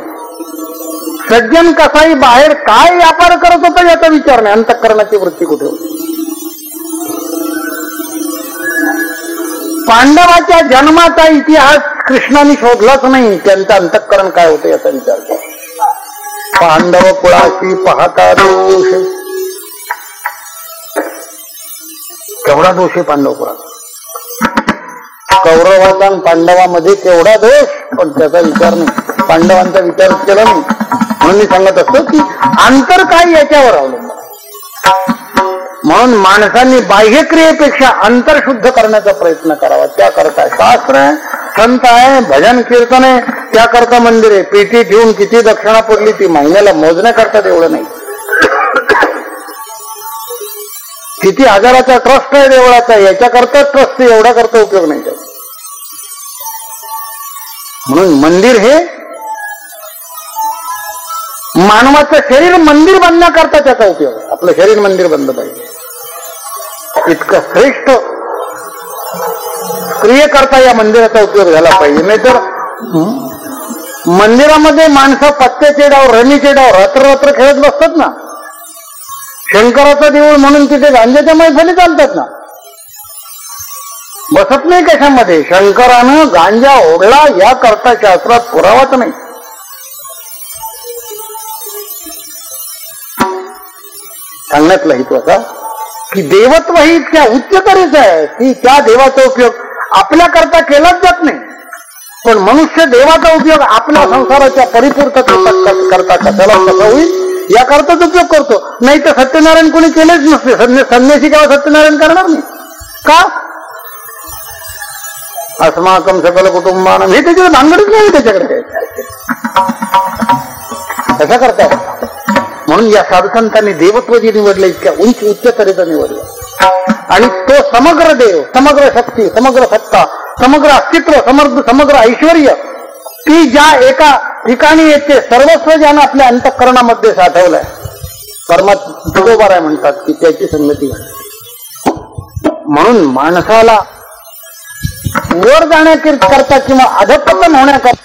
सज्जन कसाही बाहेर काय व्यापार करत होता याचा विचार नाही. अंतःकरणाची वृत्ती कुठे होती. पांडवाच्या जन्माचा इतिहास कृष्णाने शोधलाच नाही. त्यांचं अंतःकरण काय होतं याचा विचार केला. पांडव कुळाशी पाहता दोष, केवढा दोष आहे पांडव कुळात. कौरवाचा आणि पांडवामध्ये केवढा दोष, पण त्याचा विचार नाही, पांडवांचा विचार केला नाही. म्हणून मी सांगत असतो की अंतर काय याच्यावर अवलंबून. म्हणून माणसांनी बाह्यक्रियेपेक्षा अंतर शुद्ध करण्याचा प्रयत्न करावा. त्याकरता शास्त्र आहे, संत आहे, भजन कीर्तन आहे, त्याकरता मंदिर आहे. पेटी ठेवून किती दक्षिणा पडली ती महिन्याला मोजण्याकरता तेवढं नाही. किती हजाराचा ट्रस्ट आहे देवळाचा, याच्याकरता ट्रस्ट, एवढा करता उपयोग नाही त्याचा. म्हणून मंदिर हे मानवाचं शरीर मंदिर बनण्याकरता त्याचा उपयोग. आपलं शरीर मंदिर बनलं पाहिजे. इतकं श्रेष्ठ क्रियेकरता या मंदिराचा उपयोग झाला पाहिजे. नाहीतर मंदिरामध्ये माणसं पत्त्याचे डाव, रमीचे डाव रात्र खेळत बसतात ना. शंकराचं देऊळ म्हणून तिथे गांजाच्या मैफली चालतात ना. बसत नाही कशामध्ये. शंकरानं गांजा ओढला याकरता शास्त्रात पुरावाच नाही. सांगण्यातला हेतू असा की देवत्व ही इतक्या उच्चतरीच आहे की त्या देवाचा उपयोग आपल्याकरता केलाच जात नाही. पण मनुष्य देवाचा उपयोग आपल्या संसाराच्या परिपूर्ततेकरता कशाला कसा होईल याकरताच उपयोग करतो. नाही तर सत्यनारायण कोणी केलेच नसते. संन्यासी केव्हा सत्यनारायण करणार नाही का. अस्माकम सकल कुटुंबानं हे त्याच्याकडे भानगडच नाही. त्याच्याकडे कशा करता. म्हणून या साधुसंतांनी देवत्व जे निवडलं इतक्या उच्च तऱ्हेचं निवडलं. आणि तो समग्र देव, समग्र शक्ती, समग्र सत्ता, समग्र अस्तित्व, समग्र ऐश्वर्य ती ज्या एका ठिकाणी येते, सर्वस्व ज्यानं आपल्या अंतःकरणामध्ये साठवलंय, परमात्मा म्हणतात की त्याची संगती. म्हणून माणसाला वर जाण्याकरता किंवा अधपतन होण्याकरता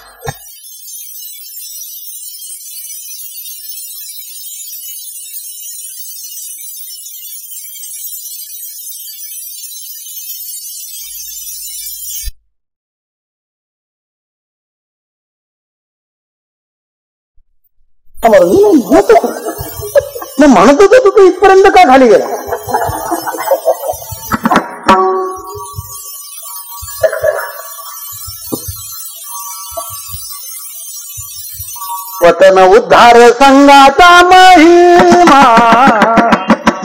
म्हणत होतो तू इथपर्यंत का खाली गेला. पतन उद्धार संघाचा महिमा,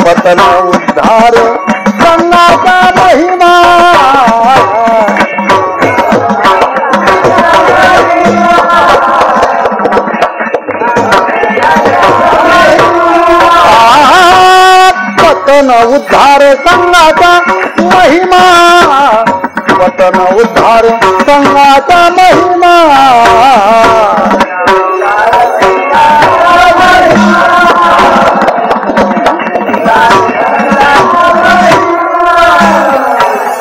पतन उद्धार संघाचा महिमा, पतन उद्धार संघाचा महिमा, पतन उद्धार संघाचा महिमा,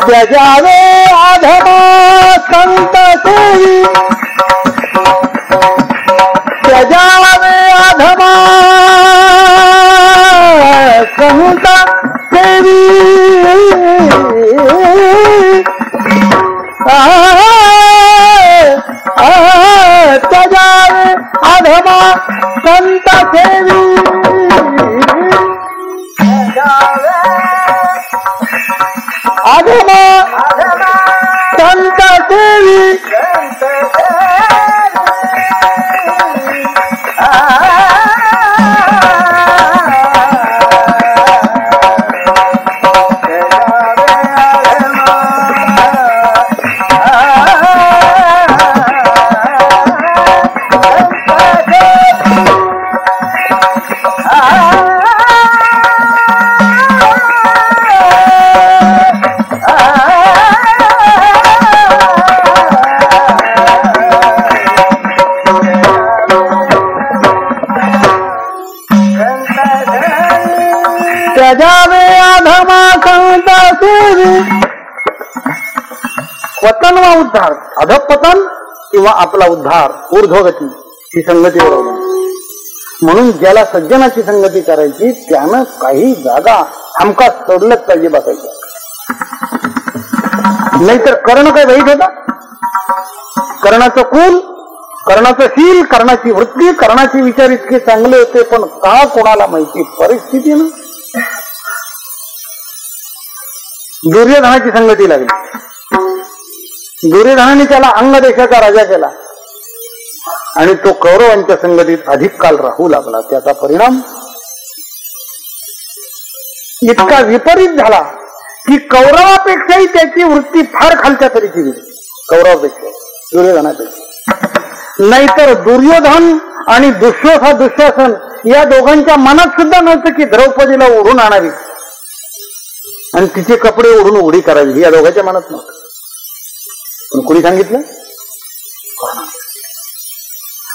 त्याजावे आधमा संत सेवी, त्याजावे आधमा संत सेवी, त्याजावे आधमा संत सेवी, आधमा संत सेवी, त्याजावे आधमा संत सेवी. पतन वा उद्धार, अधपतन किंवा आपला उद्धार, ऊर्ध्वगती ही संगती बरोबर. म्हणून ज्याला सज्जनाची संगती करायची त्यानं काही जागा हमखास सोडलंच पाहिजे बसायचं. नाहीतर कर्ण काय वाईट होता? कर्णाचं कुल, कर्णाचं शील, कर्णाची वृत्ती, कर्णाचे विचार इतके चांगले होते, पण का कोणाला माहिती परिस्थिती ना. दुर्योधनाची संगती लागली. दुर्योधनाने त्याला अंग देशाचा राजा केला आणि तो कौरवांच्या संगतीत अधिक काल राहू लागला. त्याचा परिणाम इतका विपरीत झाला की कौरवापेक्षाही त्याची वृत्ती फार खालच्या तरीची गेली. कौरवापेक्षा, दुर्योधनापेक्षा. नाहीतर दुर्योधन आणि दुःशासन या दोघांच्या मनात सुद्धा नव्हतं की द्रौपदीला ओढून आणावी आणि तिचे कपडे ओढून उघडी करावी, या दोघांच्या मनात नव्हतं. पण कोणी सांगितलं?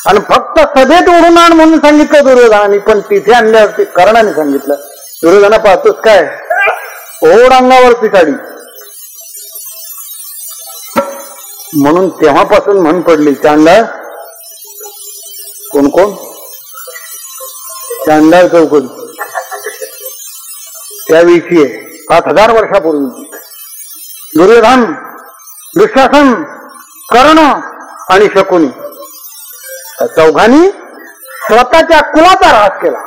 आणि फक्त सभेत ओढून आण म्हणून सांगितलं दुर्योधनाने, पण तिथे आणल्यावरती कर्णाने सांगितलं. दुर्योधना पाहतोस काय, ओढ अंगावरती साडी. म्हणून तेव्हापासून म्हण पडली, चांदाळ कोण कोण? चांदाळ चौकडी त्यावेळीची आहे, 5000 वर्षापूर्वी. दुर्योधन, दुःशासन, कर्ण आणि शकुनी चौघांनी स्वतःच्या कुलाचा ऱ्हास केला.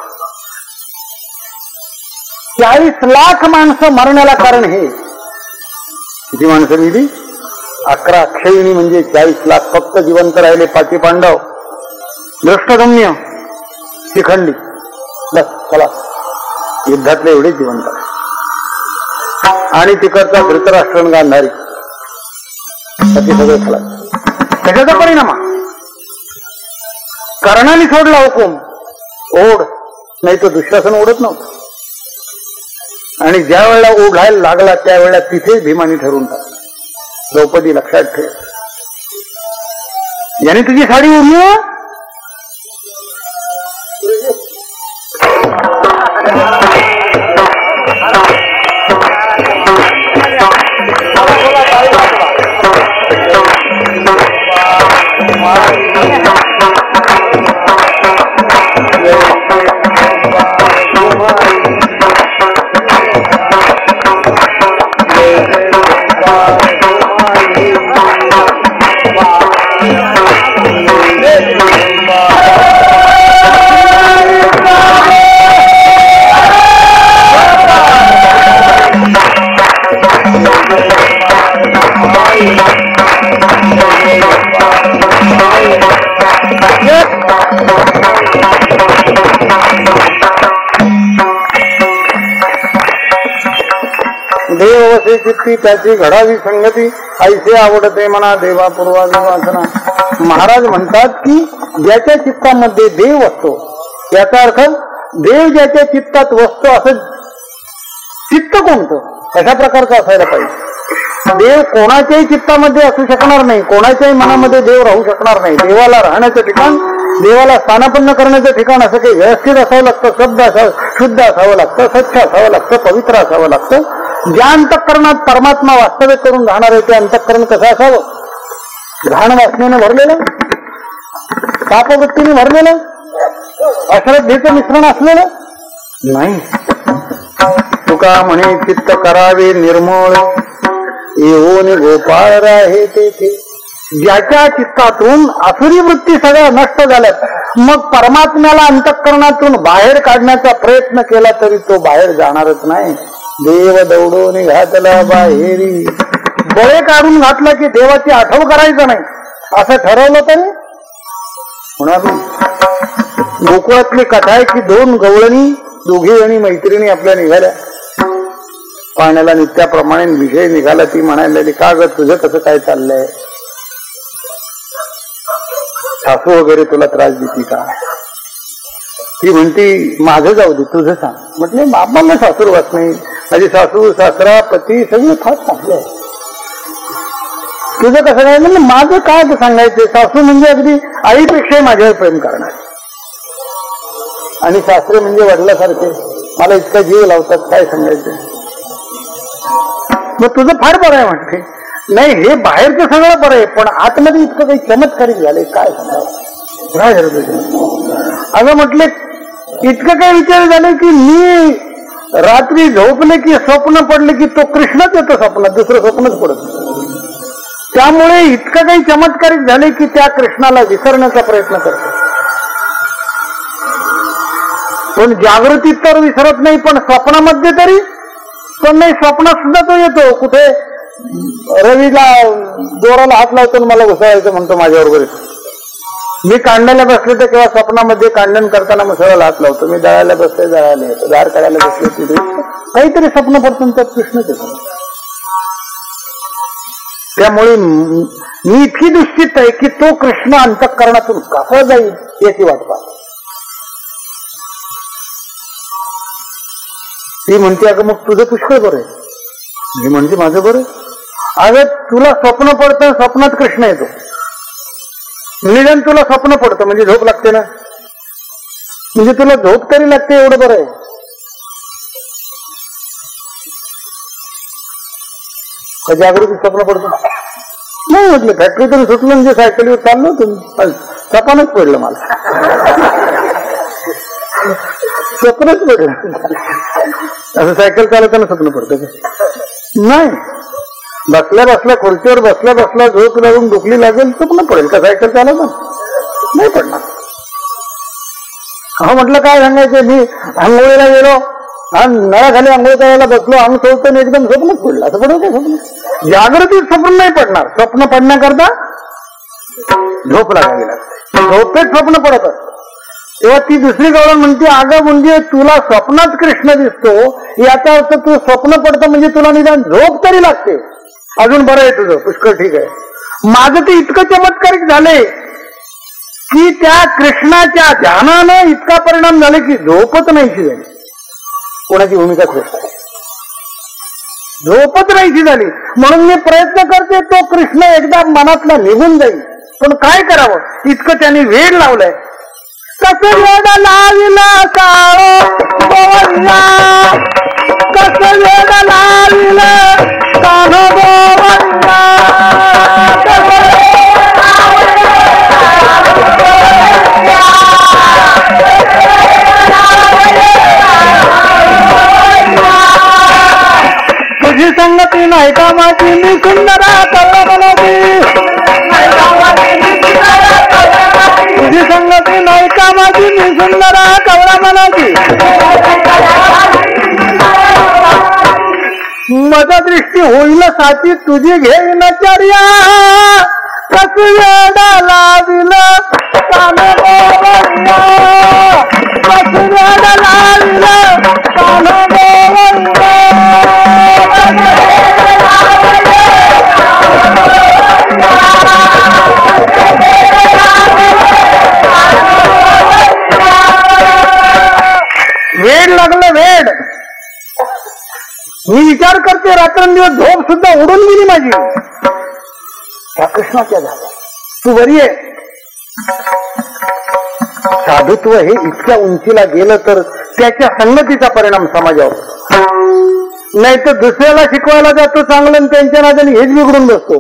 40 लाख माणसं मरण्याला कारण हे. किती माणसं मिली? 11 अक्षयिणी म्हणजे 40 लाख. फक्त जिवंत राहिले 5 पांडव, दृष्टगम्य, शिखंडी, बस चला. युद्धातले एवढे जिवंत आणि तिकडचा धृतराष्ट्र गांधारी सगळे खला. त्याच्याचा परिणाम कर्णाने सोडला हुकूम, ओढ, नाही तर दुःशासन ओढत नव्हतं. आणि ज्या वेळेला ओढायला लागला त्यावेळेला तिथे भीमानी ठरवून टाकलं, द्रौपदी लक्षात ठेव, याने तुझी साडी उरली. देव वसे चित्ती त्याची घडावी संगती, ऐसे आवडते मना देवा पूर्वादी वासना. महाराज म्हणतात की ज्याच्या चित्तामध्ये देव असतो, याचा अर्थ देव ज्याच्या चित्तात वसतो असं चित्त कोणतं, अशा प्रकारचं असायला पाहिजे. देव कोणाच्याही चित्तामध्ये असू शकणार नाही, कोणाच्याही मनामध्ये देव राहू शकणार नाही. देवाला राहण्याचं ठिकाण, देवाला स्थानापन्न करण्याचं ठिकाण असं काही व्यवस्थित असावं लागतं, शब्द असावं, शुद्ध असावं लागतं, स्वच्छ असावं लागतं, पवित्र असावं लागतं. ज्या अंतःकरणात परमात्मा वास्तव्य करून राहणार आहे ते अंतःकरण कसं असावं? घाण वासनेने भरलेलं, पापवृत्तीने भरलेलं, अश्रद्धेचं मिश्रण असलेलं नाही. तुका म्हणे चित्त करावे निर्मळ, येऊन गोपाळ राहे तेथे. ज्याच्या चित्तातून आसुरी वृत्ती सगळ्या नष्ट झाल्यात, मग परमात्म्याला अंतःकरणातून बाहेर काढण्याचा प्रयत्न केला तरी तो बाहेर जाणारच नाही. देव दौडून घातला बाहेरी, बळे काढून घातला की देवाची आठव करायचं नाही असं ठरवलं तरी होणार नाही. गोकुळातली कथा आहे की 2 गवळणी, दोघी जणी मैत्रिणी आपल्या निघाल्या पाण्याला. नित्याप्रमाणे विषय निघाला. ती म्हणायला, का ग तुझं कसं काय चाललंय? सासू वगैरे तुला त्रास देते का? ती म्हणती माझं जाऊ दे, तुझं सांग. म्हटले बाबांना सासूर वाच नाही, माझी सासू सासरा पती सगळे फार चांगले आहे, तुझं कसं काय? म्हणजे माझं काय सांगायचं? सासू म्हणजे अगदी आईपेक्षा माझ्यावर प्रेम करणार आणि सासरे म्हणजे वडिलासारखे मला इतका जीव लावतात, काय सांगायचं? मग तुझं फार बरं आहे म्हणते. नाही, हे बाहेरचं सगळं बरं आहे, पण आतमध्ये इतकं काही चमत्कारिक झालंय, काय सांगावं? काय झालं? अगं म्हटले इतकं काय विचार झाले की मी रात्री झोपले की स्वप्न पडले की तो कृष्णच येतो स्वप्नात, दुसरं स्वप्नच पडत. त्यामुळे इतकं काही चमत्कारिक झाले की त्या कृष्णाला विसरण्याचा प्रयत्न करतो. पण जागृतीत तर विसरत नाही, पण स्वप्नामध्ये तरी पण नाही. स्वप्नात सुद्धा तो येतो. कुठे रवीला दोराला हात लावतो मला घुसाळायचं म्हणतो माझ्याबरोबर. मी कांड्याला बसले तर किंवा स्वप्नामध्ये कांडण करताना मुसळाला हात लावतो. मी दळायला बसले दळायला येतो, दार करायला बसले तिथे काहीतरी स्वप्न पडतो त्यात कृष्णच येतो. त्यामुळे मी इतकी निश्चित आहे की तो कृष्ण अंतःकरणातून कसा जाईल याची वाट पाहतो. ती म्हणते अगं मग तुझं पुष्कळ बरं आहे. मी म्हणते माझं बरं. अगं तुला स्वप्न पडतं, स्वप्नात कृष्ण येतो. निदान तुला स्वप्न पडतं म्हणजे झोप लागते ना, म्हणजे तुला झोप तरी लागते एवढं बरं आहे. जागृती स्वप्न पडतं नाही म्हटलं. फॅक्टरीतून सुटलं म्हणजे सायकलीवर चाललो तुम्ही स्वप्नच पडलं मला. स्वप्नच पडलं. असं सायकल चालवताना स्वप्न पडतं नाही. बसल्या बसल्या खुर्चीवर बसल्या बसल्या झोप लागून डुकली लागेल स्वप्न पडेल का सायकल चालवताना? नाही पडणार. हा म्हटलं काय सांगायचं. मी आंघोळीला गेलो आणि नळाखाली आंघोळ करायला बसलो, अंग सोडतो एकदम स्वप्नच पडलं. असं पडलं काय स्वप्न? जागृतीत स्वप्न नाही पडणार. स्वप्न पडण्याकरता झोप लागावी लागते. झोपेत स्वप्न पडत असतं. तेव्हा ती दुसरी गवळण म्हणते अगं म्हणजे तुला स्वप्नात कृष्ण दिसतो याचा अर्थ तू स्वप्न पडतं म्हणजे तुला निदान झोप तरी लागते. अजून बरं आहे तुझं, पुष्कळ ठीक आहे. माझं ते इतकं चमत्कारिक झालंय की त्या कृष्णाच्या ध्यानानं इतका परिणाम झाले की झोपत नाहीशी झाली. कोणाची भूमिका कृष्ण, झोपत नाहीशी झाली. म्हणून मी प्रयत्न करते तो कृष्ण एकदा मनातला निघून जाईल. पण काय करावं, इतकं त्याने वेळ लावलाय. कसं वेड लाविला काळो गोवंदा, कसं वेड लाविला काळो गोवंदा, तुझी संगती नाही का माझी मी सुंदरा कवळमनाची, तुझी संगती नाही का माझी मी सुंदरा कवळमनाची, मजा दृष्टी होईल साची तुझी घेईन चर्या, कस वेडा लाविल कान गोवंदा, कस वेडा लाविल कान गोवंदा. वेड लागलं वेड. मी विचार करते रात्रंदिवस झोप सुद्धा उडून गेली माझी. त्या कृष्णाच्या झाल्या तू बरी आहे. साधुत्व हे इतक्या उंचीला गेलं तर त्याच्या संगतीचा परिणाम समाजावर. नाही तर दुसऱ्याला शिकवायला जातो चांगलं आणि त्यांच्या नादाने हेच बिघडून बसतो.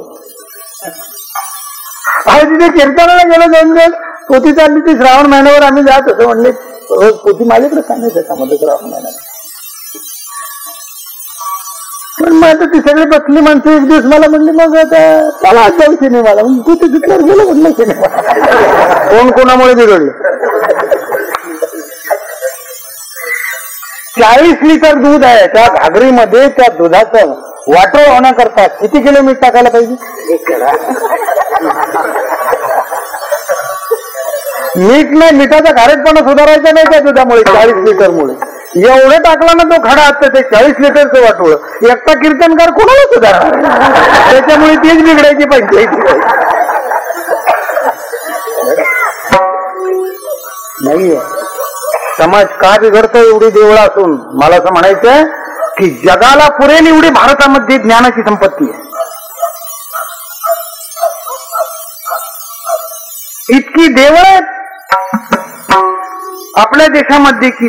तिथे कीर्तनाला गेलो दोन दिवस पोथी चालली ती. श्रावण महिन्यावर आम्ही जात असं म्हणले रोज पोथी माझ्याकडे सांगायचं त्यामध्ये श्रावण महिन्यात. पण मग आता ती सगळी बसली माणसं एक दिवस मला म्हणली मग त्याला आठवण सिनेमाला तू ते तिथल्यावर गेलं म्हटलं सिनेमा. कोण कोणामुळे बिघडलं. 40 लिटर दूध आहे त्या घागरीमध्ये. त्या दुधाचं वाटोळ होण्याकरता किती किलो मीठ टाकायला पाहिजे? 1 किलो. मीठ नाही, मिठाचा खारटपणा सुधारायचा नाही त्या दुधामुळे 40 लिटरमुळे. एवढं टाकलं ना तो खडा असतं ते 40 लिटरचं वाटोळ. एकटा कीर्तनकार कोणाला सुधारणार? त्याच्यामुळे तीच बिघडायची पाहिजे. नाहीये समाज का बिघडतो एवढी देवळं असून? मला असं म्हणायचं की जगाला पुरेल एवढी भारतामध्ये ज्ञानाची संपत्ती आहे. इतकी देवळं आपल्या देशामध्ये की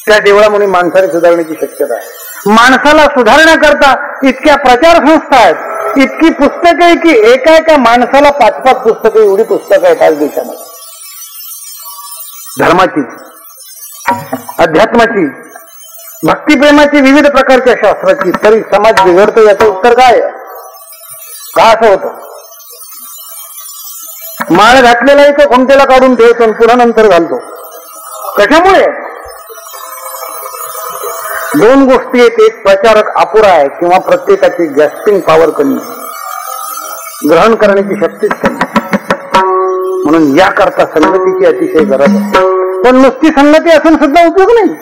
त्या देवळामुळे माणसाने सुधारण्याची शक्यता आहे. माणसाला सुधारण्याकरता इतक्या प्रचार संस्था आहेत, इतकी पुस्तकं आहे की एका एका माणसाला 5-5 पुस्तकं एवढी पुस्तकं आहेत आज देशामध्ये. धर्माची, अध्यात्माची, भक्तिप्रेमाची, विविध प्रकारच्या शास्त्राची. तरी समाज बिघडतो याचं उत्तर काय? का असं होतं? माळ घातलेला आहे तो कोणत्याला काढून ठेवतो आणि पुन्हा नंतर घालतो. कशामुळे? दोन गोष्टी आहेत. एक प्रचारक अपुरा आहे किंवा प्रत्येकाची गॅस्पिंग पॉवर कमी आहे, ग्रहण करण्याची शक्तीच कमी. म्हणून याकरता संगतीची अतिशय गरज आहे. पण नुसती संगती असून सुद्धा उपयोग नाही.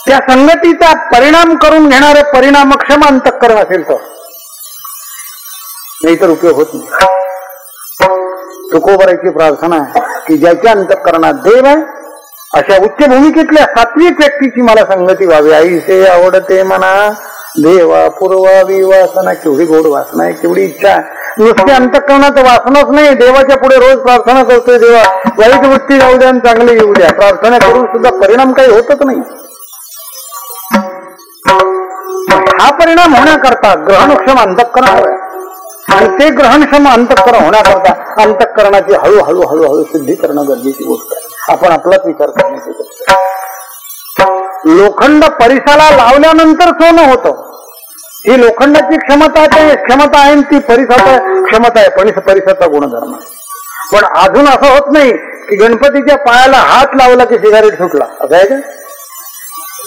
त्या संगतीचा परिणाम करून घेणारे परिणामक्षम अंतःकरण असेल तर, नाहीतर उपयोग होत नाही. तुकोबराची प्रार्थना आहे की ज्याच्या अंतःकरणात देव आहे अशा उच्च भूमिकेतल्या सात्विक व्यक्तीची मला संगती व्हावी. आईसे आवडते म्हणा देवा पूर्वावी वासना. केवढी गोड वासना आहे, केवढी इच्छा आहे. नुसती अंतःकरणात वासनाच नाही, देवाच्या पुढे रोज प्रार्थना करतोय, देवा वाईट वृत्ती जाऊ द्या आणि चांगले येऊ द्या. प्रार्थना करून सुद्धा परिणाम काही होतच नाही. हा परिणाम होण्याकरता ग्रहणक्षम अंतःकरण हवंय. आणि ते ग्रहणक्षम अंतःकरण होण्याकरता अंतःकरणाची हळूहळू हळूहळू शुद्धी करणं गरजेची गोष्ट आहे. आपण आपलाच विचार करण्याची गोष्ट आहे. लोखंड परिसाला लावल्यानंतर सोनं होतं. ही लोखंडाची क्षमता आहे, ती परिसाचा क्षमता आहे, पण परिसाचा गुणधर्म आहे. पण अजून असं होत नाही की गणपतीच्या पायाला हात लावला की सिगारेट सुटला, असं आहे का?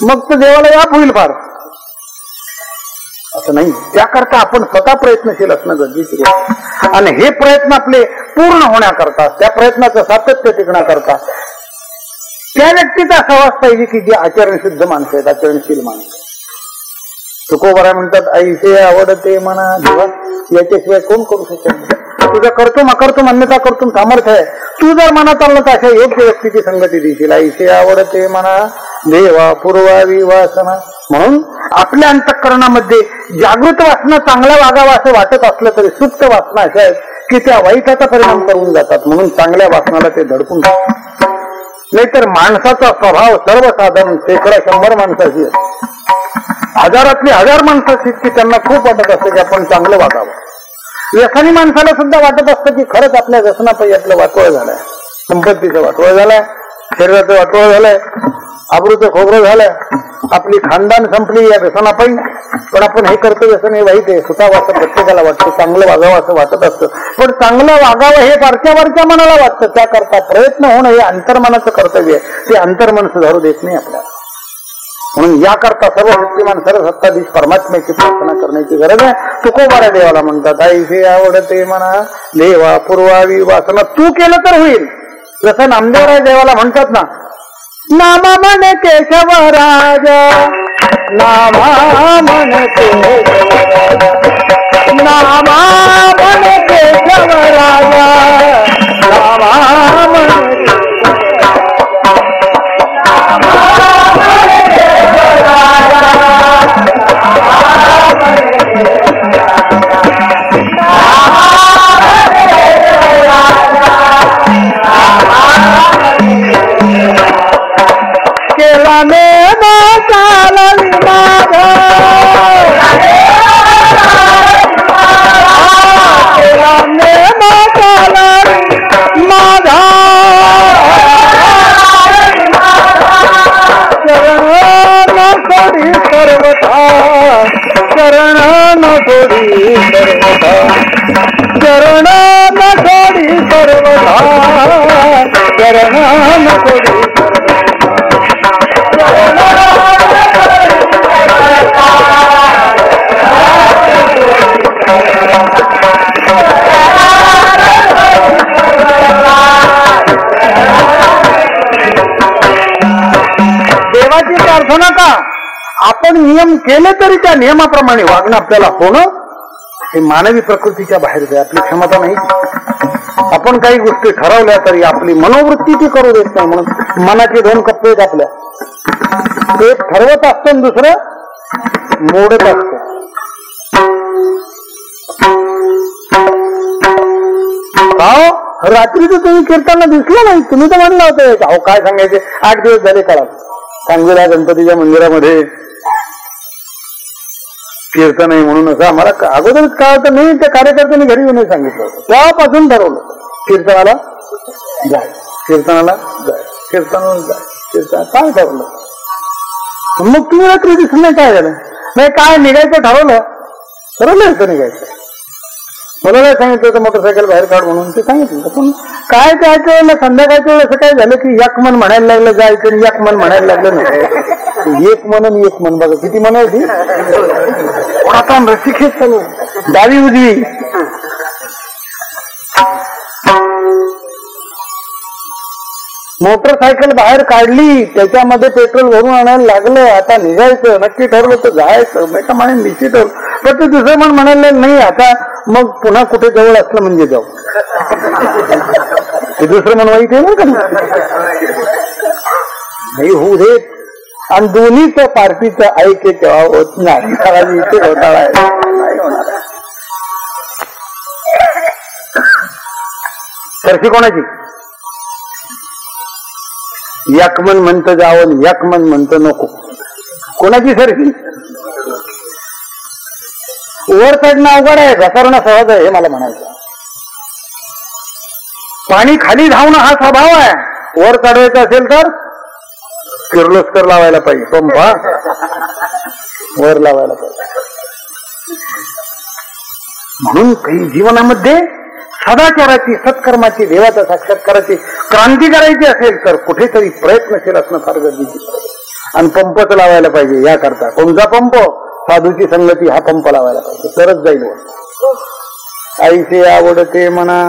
मग तो देवाला याप होईल फार, असं नाही. त्याकरता आपण स्वतः प्रयत्नशील असणं गरजेची गोष्ट आहे. आणि हे प्रयत्न आपले पूर्ण होण्याकरता, त्या प्रयत्नाचं सातत्य टिकण्याकरता त्या व्यक्तीचा सहवास पाहिजे की जे आचरणशुद्ध माणसं आहेत, आचरणशील माणसं. तुकोबरा म्हणतात आईसे आवडते म्हणा देवा, याच्याशिवाय कोण करू शकेल? तुझं करतो अकर्तो मान्यता करतो सामर्थ्य आहे. तू जर मनात आणलं तर अशा योग्य व्यक्तीची संगती देशील. आईसे आवडते म्हणा देवा पूर्वावी वासना. म्हणून आपल्या अंतःकरणामध्ये जागृत वासना चांगला वागावा असं वाटत असलं तरी सुप्त वासना अशा आहेत की त्या वाईटाचा परिणाम करून जातात. म्हणून चांगल्या वासनाला ते धडकून जातात. नाहीतर माणसाचा स्वभाव सर्वसाधारण 100 माणसाची आहे. हजारातली 1000 माणसाची की त्यांना खूप वाटत असतं की आपण चांगलं वागावं. व्यसनी माणसाला सुद्धा वाटत असतं की खरंच आपल्या व्यसनापायी आपलं वाटोळ झालंय, संपत्तीचं वाटोळ झालंय, शरीराचं वाटोळ झालंय, आबरूचं खोबरं झालंय, आपली खानदान संपली या व्यसनापायी. पण आपण हे करतो व्यसन हे वाईट आहे, सुद्धा असं प्रत्येकाला वाटतं. चांगलं वागावं असं वाटत असतं, पण चांगलं वागावं हे वरच्या मनाला वाटतं. त्याकरता प्रयत्न होणं हे अंतर्मनाचं कर्तव्य आहे. ते अंतर्मन सुधारू देत नाही आपल्याला. म्हणून याकरता सर्व शक्तिमान सर्व सत्ताधीश परमात्म्याची प्रार्थना करण्याची गरज आहे. तुकोबारा देवाला म्हणतात आईसे आवडते म्हणा देवा पूर्वावी वासना. तू केलं तर होईल. जसं नामदेवराय देवाला म्हणतात ना, नामा मन केशव राजा, नामा मन केशव राजा, नामा मन केशव राजा, नामा मन प्रार्थना का? आपण नियम केले तरी त्या नियमाप्रमाणे वागणं आपल्याला होणं हे मानवी प्रकृतीच्या बाहेर आहे, आपली क्षमता नाही. आपण काही गोष्टी ठरवल्या तरी आपली मनोवृत्ती ती करू देत नाही. म्हणून मनाचे 2 कप्पे आहेत आपल्या. एक ठरवत असतं आणि दुसरं मोडत असतं. रात्रीचं तुम्ही कीर्तनला दिसलं नाही, तुम्ही तर म्हणलं होतं. अहो काय सांगायचे, 8 दिवस झाले कळा सांगलीला गणपतीच्या मंदिरामध्ये कीर्तन आहे म्हणून असं आम्हाला अगोदरच काय होतं नाही. त्या कार्यकर्त्यांनी घरी येऊन सांगितलं होतं. तेव्हापासून ठरवलं कीर्तनाला जाय, कीर्तनाला जाय, कीर्तनाला जाय, कीर्तन काय ठरवलं. मग तुम्ही रात्री दिसलं नाही, काय झालं नाही, काय निघायचं ठरवलं सरळ असं निघायचं. मला काय सांगितलं होतं मोटरसायकल बाहेर काढ म्हणून, ते सांगितलं. पण काय त्याच्या वेळेला संध्याकाळच्या वेळेला असं काय झालं की एक मन म्हणायला लागलं जायचं आणि एक मन म्हणायला लागलं नाही. एक मन आणि एक मन, बघा किती मन होती. आता रसिकेत चालू, डावी उजवी. मोटरसायकल बाहेर काढली, त्याच्यामध्ये पेट्रोल भरून आणायला लागलं. आता निघायचं, नक्की ठरलं तर जायचं, एका माने निश्चित ठरलं. पण ते दुसरं मन म्हणायला नाही, आता मग पुन्हा कुठे जवळ असलं म्हणजे जाऊ. ते दुसरं मन वाईट आहे का नाही, होऊ दे. आणि दोन्हीच पार्टीचं ऐके तेव्हा होत नाही. इथे घोटाळा आहे, नाही होणार. सरशी कोणाची? एक मन म्हणतं जावं, एक मन म्हणतं नको. कोणाची सरशी? वर चढणं अवघड आहे, घसरणं सहज आहे, हे मला म्हणायचं. पाणी खाली धावणं हा स्वभाव आहे. वर चढवायचं असेल तर किर्लोस्कर लावायला पाहिजे, पंप वर लावायला पाहिजे. म्हणून काही जीवनामध्ये सदाचाराची, सत्कर्माची, देवाच्या साक्षात्काराची क्रांती करायची असेल तर कुठेतरी प्रयत्नशील असणं फार गरजेचं. आणि पंपच लावायला पाहिजे. याकरता कोणता पंप? साधूची संगती हा पंप लावायला पाहिजे, तरच जाईल. आईचे आवडते म्हणा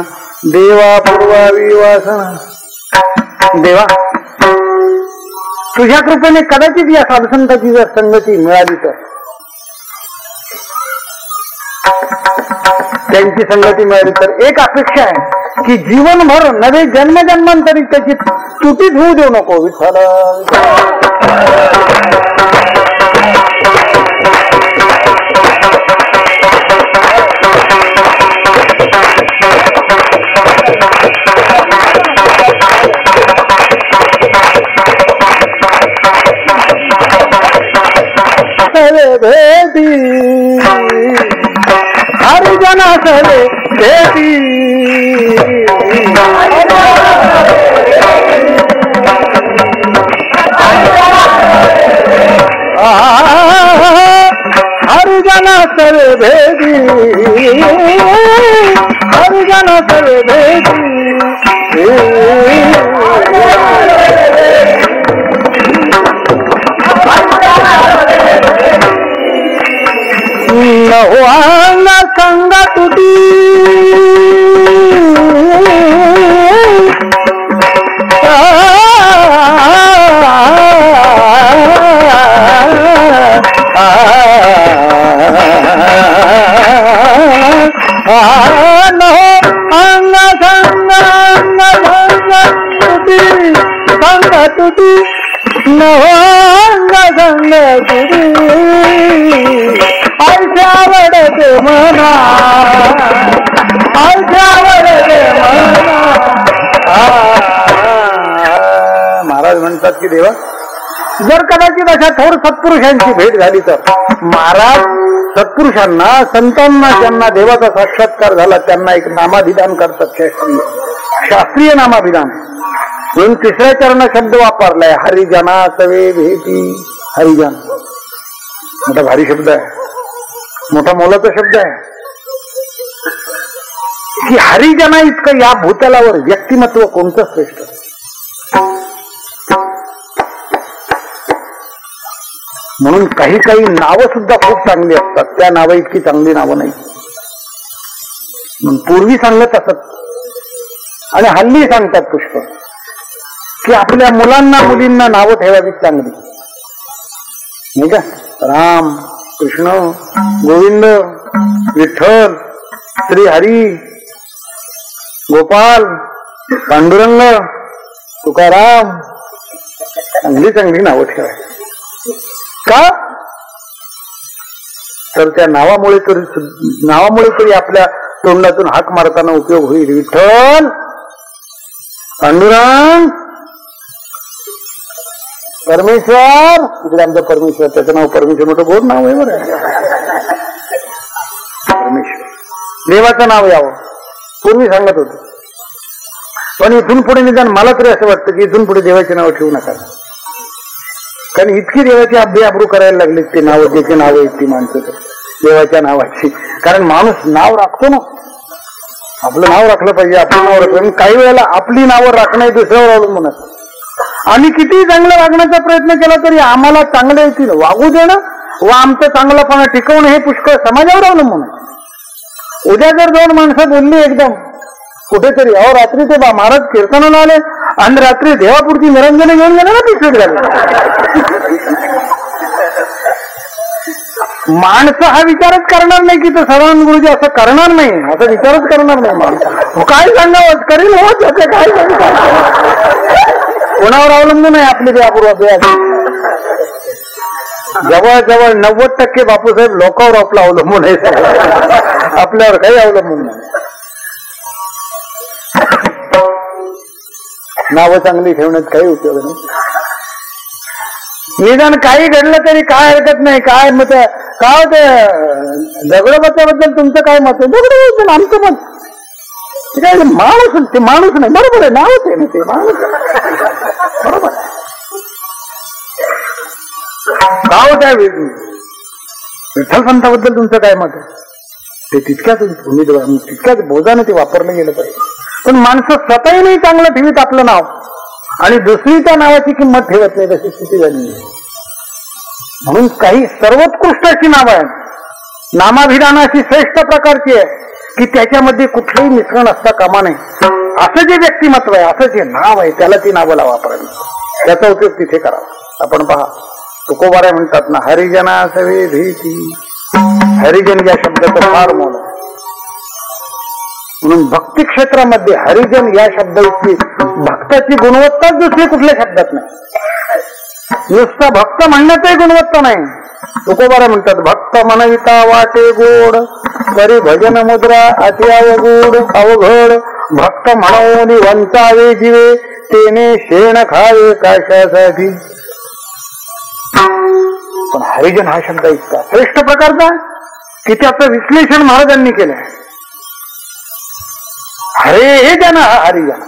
देवा पूर्वावी वासना. देवा तुझ्या कृपेने कदाचित या साधुसंताची जर संगती मिळाली तर, त्यांची संगती मिळाली तर एक अपेक्षा आहे की जीवनभर नवे जन्मजन्मांतरी त्याची तुटीच होऊ देऊ नको. विठ्ठल भेदी हरिजना सरे भेदी हरिजना सरे भेदी हरिजना सरे भेदी नहुआंगा संगा तुटी नहुआंगा संगा तुटी नहुआंगा संगा तुटी आवडते मना आवडते मना. महाराज म्हणतात की देवा जर कदाचित अशा थोर सत्पुरुषांची भेट झाली तर, महाराज सत्पुरुषांना, संतांना, ज्यांना देवाचा साक्षात्कार झाला त्यांना एक नामाभिधान करतात, शास्त्रीय नामाभिधान. म्हणून तिसऱ्या चरण शब्द वापरलाय, हरिजना सवे भेटी. हरिजन मोठा भारी शब्द आहे, मोठा मोलाचा शब्द आहे की हरिजना इतकं या भूतलावर व्यक्तिमत्व कोणतं श्रेष्ठ. म्हणून काही काही नावं सुद्धा खूप चांगली असतात, त्या नावं इतकी चांगली नावं नाही. पूर्वी सांगत असत आणि हल्ली सांगतात पुष्कळ की आपल्या मुलांना मुलींना नावं ठेवावीत चांगली, नाही का. राम, कृष्ण, गोविंद, विठ्ठल, श्री हरी, गोपाल, पांडुरंग, तुकाराम, चांगली चांगली नावं ठेवायची. का तर त्या नावामुळे तरी आपल्या तोंडातून हाक मारताना उपयोग होईल. विठ्ठल, पांडुरंग, परमेश्वर. इकडे आमचा परमेश्वर, त्याचं नाव परमेश्वर, मोठं गोड नाव आहे बरं. परमेश्वर देवाचं नाव यावं पूर्वी सांगत होते, पण इथून पुढे निदान मला तरी असं वाटतं की इथून पुढे देवाची नावं ठेवू नका. कारण इतकी देवाची अभ्याबरू करायला लागली ते नावं, ज्याची नावं आहेत ती माणसं. देवाच्या नावाची. कारण माणूस नाव राखतो ना, आपलं नाव राखलं पाहिजे, आपलं नाव राखलं. काही वेळेला आपली नावं राखणं दुसऱ्यावर अवलंबून असतं. आम्ही किती चांगलं वागण्याचा प्रयत्न केला तरी आम्हाला चांगलं येतील वागू देणं व आमचं चांगलंपणा टिकवणं हे पुष्कळ समाजावर अवलंबून आहे. उद्या जर दोन माणसं बोलली एकदम कुठेतरी, अहो रात्री ते महाराज कीर्तनाला आले आणि रात्री देवापुरती निरंजन घेऊन गेले ना, पिछट झाले. माणसं हा विचारच करणार नाही की तो सदानंद गुरुजी असं करणार नाही, असं विचारच करणार नाही. माणसं काय सांगावं करील हो, त्याचं काय कोणावर अवलंबून आहे आपली देवापूर्व. जवळजवळ 90% बापूसाहेब लोकांवर आपलं अवलंबून आहे, आपल्यावर काही अवलंबून नाही. नावं चांगली ठेवण्यात काही उपयोग नाही. निदान काही घडलं तरी काय हरकत नाही. काय मत काय ते दगडोबाच्याबद्दल तुमचं काय मत आहे? दगडोबाबद्दल आमचं मत काय, माणूस ते माणूस नाही, बरोबर आहे, नावच आहे ना ते माणूस, बरोबर आहे. काय त्या विठ्ठल संताबद्दल तुमचं काय मत आहे? ते तितक्याच बोजाने ते वापरलं गेलं पाहिजे. पण माणसं स्वतःही नाही चांगलं ठेवीत आपलं नाव आणि दुसरीच्या नावाची किंमत ठेवत नाही, तशी स्थिती झाली. म्हणून काही सर्वोत्कृष्ट अशी नावं आहेत, नामाभिधानाची श्रेष्ठ प्रकारची आहे की त्याच्यामध्ये कुठलंही मिश्रण असता कामा नये. असं जे व्यक्तिमत्व आहे, असं जे नाव आहे, त्याला ती नावं वापरावी, त्याचा उपयोग तिथे करावा. आपण पहा, तुकोबाराय म्हणतात ना, हरिजना सवे भीती. हरिजन या शब्दाचं फार मोल आहे. म्हणून भक्ती क्षेत्रामध्ये हरिजन या शब्दाची भक्ताची गुणवत्ताच दुसरी कुठल्या शब्दात नाही. नुसता भक्त म्हणण्यातही गुणवत्ता नाही. तुकोबाराय म्हणतात, भक्त म्हणविता वाटे गोड, तरी भजन मुद्रा अति अवगूढ अवघड. भक्त म्हणून वंचावे जीवे, तेने शेण खावे काशासाठी. पण हरिजन हा शब्द इतका श्रेष्ठ प्रकारचा की त्याचं विश्लेषण महाराजांनी केलंय. हरे हे जन, हा हरिजन,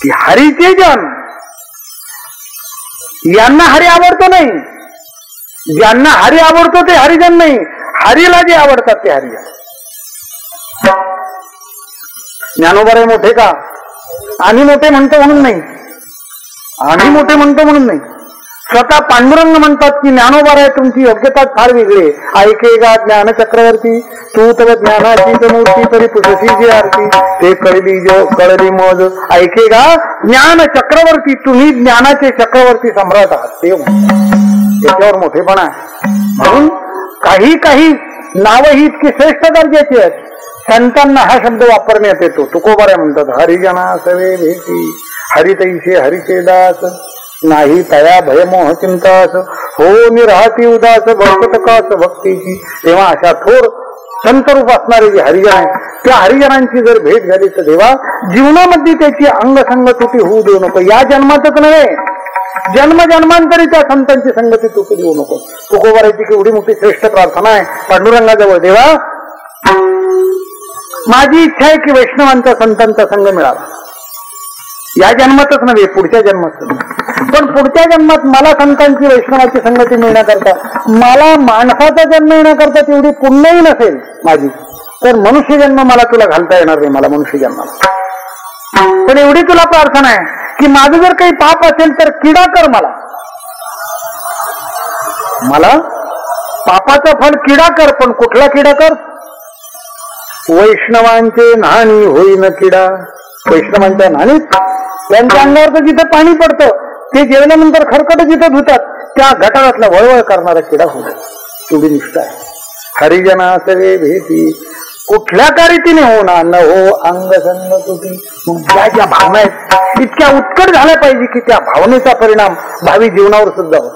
की हरीचे जन. यांना हरी आवडतो नाही, ज्यांना हरी आवडतो ते हरिजन नाही, हरीला जे आवडतात ते हरिजन. ज्ञानोबाराय मोठे का? आम्ही मोठे म्हणतो म्हणून नाही, आम्ही मोठे म्हणतो म्हणून नाही. स्वतः पांडुरंग म्हणतात की ज्ञानोबाराय तुमची योग्यताच फार वेगळी. ऐकेगा ज्ञान चक्रवर्ती, तू तव ज्ञानाची मूर्ती, तरी पुसशी जी आरती. ते कळली जो कळली मोज, ऐकेगा ज्ञान चक्रवर्ती, तुम्ही ज्ञानाचे चक्रवर्ती सम्राट आहात. ते त्याच्यावर मोठेपणा आहे. म्हणून काही काही नावं ही इतकी श्रेष्ठ दर्जाची आहेत, संतांना हा शब्द वापरण्यात येतो. तुकोबाराय म्हणतात, हरिजना सवे भेटी, हरितैसे हरिचे दास, नाही तया भयमोह चिंतास, हो निराहती उदास, भक्तकास भक्तीची. तेव्हा अशा थोर संतरूप असणारे जे हरिजन आहेत, त्या हरिजनांची जर भेट झाली तर देवा जीवनामध्ये त्याची अंगसंग तुटी होऊ देऊ नको. या जन्मातच नव्हे, जन्मजन्मांतरी त्या संतांची संगती तुटू देऊ नको. तुकोबारायची केवढी मोठी श्रेष्ठ प्रार्थना आहे पांडुरंगाजवळ, देवा माझी इच्छा आहे की वैष्णवांचा संतांचा संग मिळावा. या जन्मातच नव्हे, पुढच्या जन्मात. पण पुढच्या जन्मात मला संतांची वैष्णवाची संगती मिळण्याकरता, मला माणसाचा जन्म येण्याकरता तेवढी पुण्यही नसेल माझी, तर मनुष्य जन्म मला तुला घालता येणार नाही, मला मनुष्य जन्माला. पण एवढी तुला प्रार्थना आहे की माझं जर काही पाप असेल तर किडा कर मला पापाचं फळ किडा कर. पण कुठला किडा कर? वैष्णवांचे न्हाणी होईन किडा. वैष्णवांच्या न्हाणीत त्यांच्या अंगावर जिथं पाणी पडतं, ते जेवल्यानंतर खरकट जिथं धुतात, त्या गटारातला वळवळ करणारा किडा होता. तेवढी निष्ठा आहे. हरिजना सवे भेटी, कुठल्या का रीतीने हो ना न हो अंग संग तुटी. ज्या ज्या भावना आहेत इतक्या उत्कट झाल्या पाहिजे की त्या भावनेचा परिणाम भावी जीवनावर सुद्धा हो.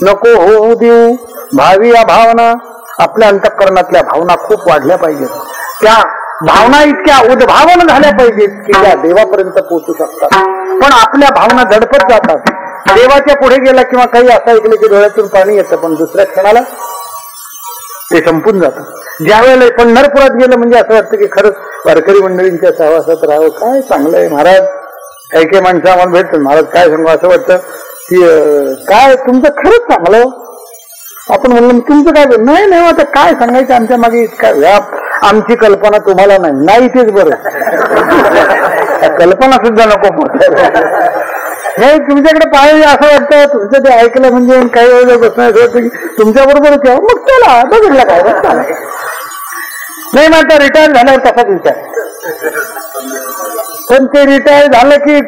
नको होऊ देऊ भावी या भावना. आपल्या अंतःकरणातल्या भावना खूप वाढल्या पाहिजेत. त्या भावना इतक्या उद्भावन झाल्या पाहिजेत की त्या देवापर्यंत पोहोचू शकतात. पण आपल्या भावना धडपत जातात. देवाच्या पुढे गेला किंवा काही असं ऐकलं की डोळ्यातून पाणी येतं, पण दुसऱ्या क्षणाला ते संपून जातं. ज्या वेळेला पंढरपुरात गेलं म्हणजे असं वाटतं की खरंच वारकरी मंडळींच्या सहवासात राहावं, काय चांगलं आहे महाराज. काही काही माणसं आम्हाला भेटतात, महाराज काय सांगू, असं वाटतं की काय तुमचं खरंच चांगलं. आपण म्हणलं तुमचं काय नाही नाही आता काय सांगायचं आमच्या मागे इतका व्याप, आमची कल्पना तुम्हाला नाही तेच बरं. कल्पना सुद्धा नको नाही तुमच्याकडे पाहिजे असं वाटतं, तुमचं ते ऐकलं म्हणजे काही वेळेला बसणं असं वाटतं की तुमच्या बरोबरच यावं, मग चला बघितलं काय नाही. मग आता रिटायर झाल्यावर तसाच विचार, पण ते रिटायर झालं की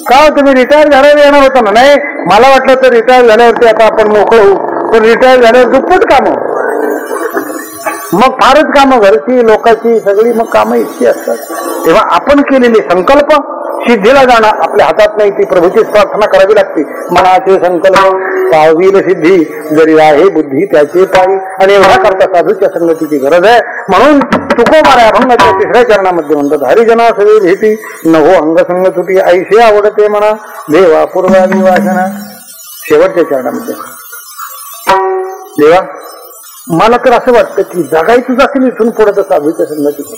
का तुम्ही रिटायर झाल्यावर येणार होता ना? नाही मला वाटलं तर रिटायर झाल्यावरती आता आपण मोकळं होऊ, पण रिटायर झाल्यावर दुप्पट कामं, मग फारच कामं घरची लोकांची सगळी मग कामं इतकी असतात. तेव्हा आपण केलेले संकल्प सिद्धीला जाणं आपल्या हातात नाही, ती प्रभूचीच प्रार्थना करावी लागते. मनाचे संकल्प पावील सिद्धी जरी आहे बुद्धी त्याचे पायी, आणि एवढा करता साधूच्या संगतीची गरज आहे. म्हणून तुकोबारा अभंगाच्या 3ऱ्या चरणामध्ये म्हणतात, हरिजना सवे भेटी नभो अंगसंग तुटी ऐसे आवडते म्हणा देवा पूर्वादी वासना. शेवटच्या चरणामध्ये देवा मला तर असं वाटतं की जगायचंच असेल इथून पुढे तर साधूच्या संगतीची.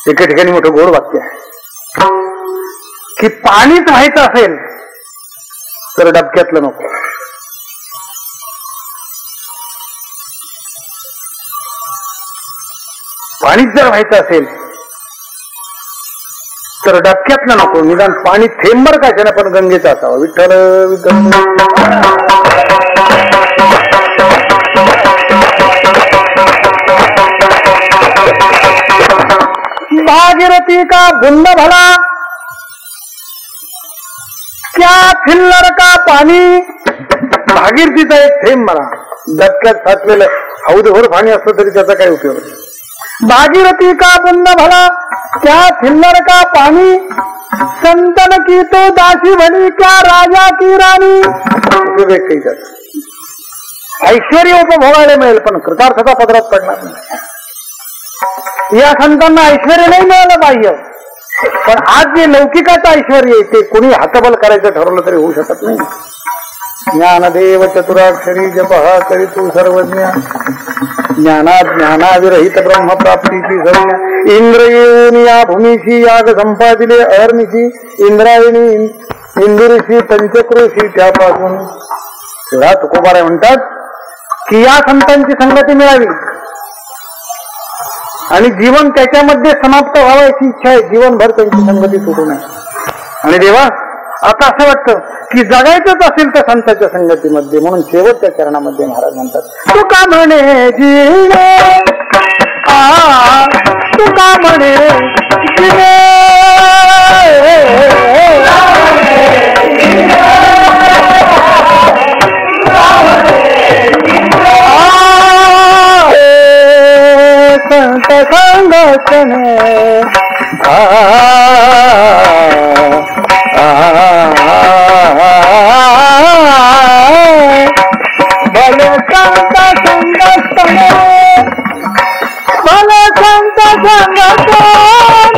एका ठिकाणी मोठं गोड वाक्य आहे की पाणीच व्हायचं असेल तर डबक्यातलं नको. पाणीच जर व्हायचं असेल तर डबक्यातलं नको, निदान पाणी थेंबर काय ना पण गंगेचं असावं. विठ्ठल विठ्ठल. भागीरथी का बुंद भला क्या खिल्लर का पाणी. भागीरथीचा एक थेंब मला डबक्यात साचलेलं हौदभर पाणी असलं तरी त्याचा काही उपयोग नाही. भागीरथी का बुंद भला क्या खिल्लर का पाणी. संतन की तो दासी बनी क्या राजा की राणी. उपयोग एक काही त्याचा. ऐश्वर्य उपभोगायला मिळेल पण कृतार्थता पदरात पडणार नाही. या संतांना ऐश्वर्य नाही मिळालं पाहिजे, पण आज जे लौकिकाचं ऐश्वर्य आहे ते कोणी हातबल करायचं ठरवलं तरी होऊ शकत नाही. ज्ञानदेव चतुराक्षरी जपहा करी तू सर्वज्ञ. ज्ञानात ज्ञानाविरहित ब्रह्मप्राप्तीची संज्ञा. इंद्र येऊन या भूमीशी याग संपादिले अहर्निशी. इंद्रायणी इंदुरीशी पंचक्रोशी त्यापासून. तेव्हा तुकोबाराय म्हणतात की या संतांची संगती मिळावी आणि जीवन त्याच्यामध्ये समाप्त व्हावं याची इच्छा आहे. जीवनभर त्यांची संगती सुटू नये. आणि देवा आता असं वाटतं की जगायचंच असेल तर संतांच्या संगतीमध्ये, म्हणून शेवटच्या चरणामध्ये महाराज म्हणतात तू का म्हणे जीवे तू का म्हणे जीवे संत संगतने भले संत संगतने भले संत संगतने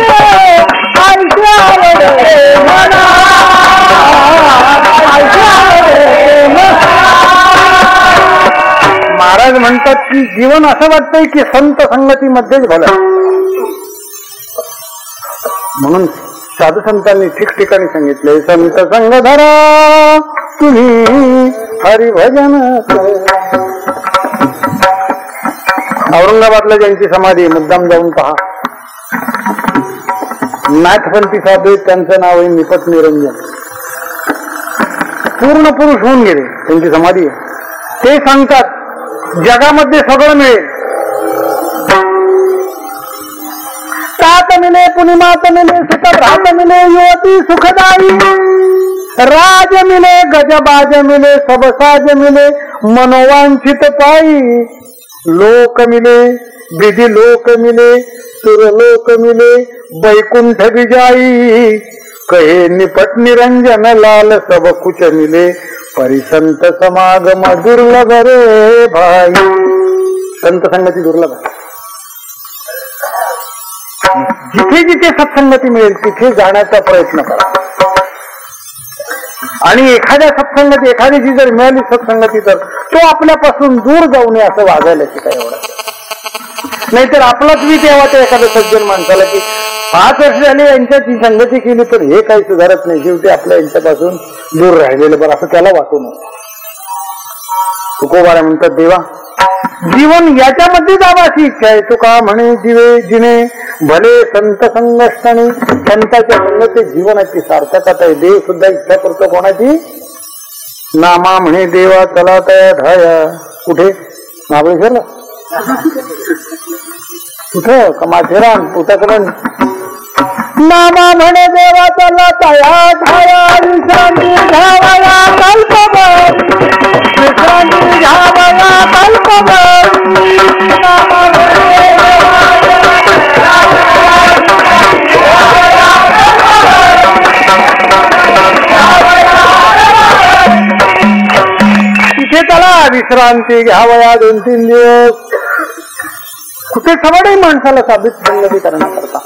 ऐश्वर्य मना महाराज म्हणतात की जीवन असं वाटतंय की संत संगतीमध्येच भलं. म्हणून साधू संतांनी ठिकठिकाणी सांगितले संत संग धरा तुम्ही हरिभजन. औरंगाबादला ज्यांची समाधी मुद्दाम जाऊन पहा. नाथपंथी साधू त्यांचं नाव आहे निपट निरंजन. पूर्ण पुरुष होऊन गेले, त्यांची समाधी आहे. ते सांगतात जगामध्ये सगळं मिळेल. तात मिले पुनिमात मिले सुख भ्रात मिले युवती सुखदाई. राज मिले गजबाज मिले सबसाज मिले मनोवांछित पायी. लोक मिले विधी लोक मिले सुरलोक मिले वैकुंठ विजाई. कहे निपट निरंजन लाल सब कुछ मिले परिसंत समागम दुर्लभ रे भाई. संत संगती दुर्लभ आहे. जिथे जिथे सत्संगती मिळेल तिथे जाण्याचा प्रयत्न करा. आणि एखाद्या सत्संगती एखाद्याची जर मिळाली सत्संगती तर तो आपल्यापासून दूर जाऊ नये असं वागायला शिकाय. एवढं नाहीतर आपलाच मी तेव्हा त्या एखाद्या सज्जन माणसाला की 5 वर्ष झाली यांच्याची संगती केली तर हे काही सुधारत नाही, शेवटी आपल्या यांच्यापासून दूर राहिलेलं बरं असं त्याला वाटू नये. तुकोबारा म्हणतात देवा जीवन याच्यामध्ये जावा अशी इच्छा आहे. तुका म्हणे जीवे जिने भले संत संगष्टाने, संताच्या संगतीत जीवनाची सार्थकता आहे. देव सुद्धा इच्छा करतो कोणाची? नामा म्हणे देवा चला तया धाया. कुठे? महाबळेश्वरला कुठं? का माथेरान पुटकरण. नामा म्हणे देवा चला तया धाया. विश्रांती घ्यावया कल्पभर, विश्रांती घ्यावया कल्पभर. नामा म्हणे तिथे चला विश्रांती घ्यावया 2-3 दिवस. कुठे सवड आहे माणसाला साधित संगती करण्याकरता,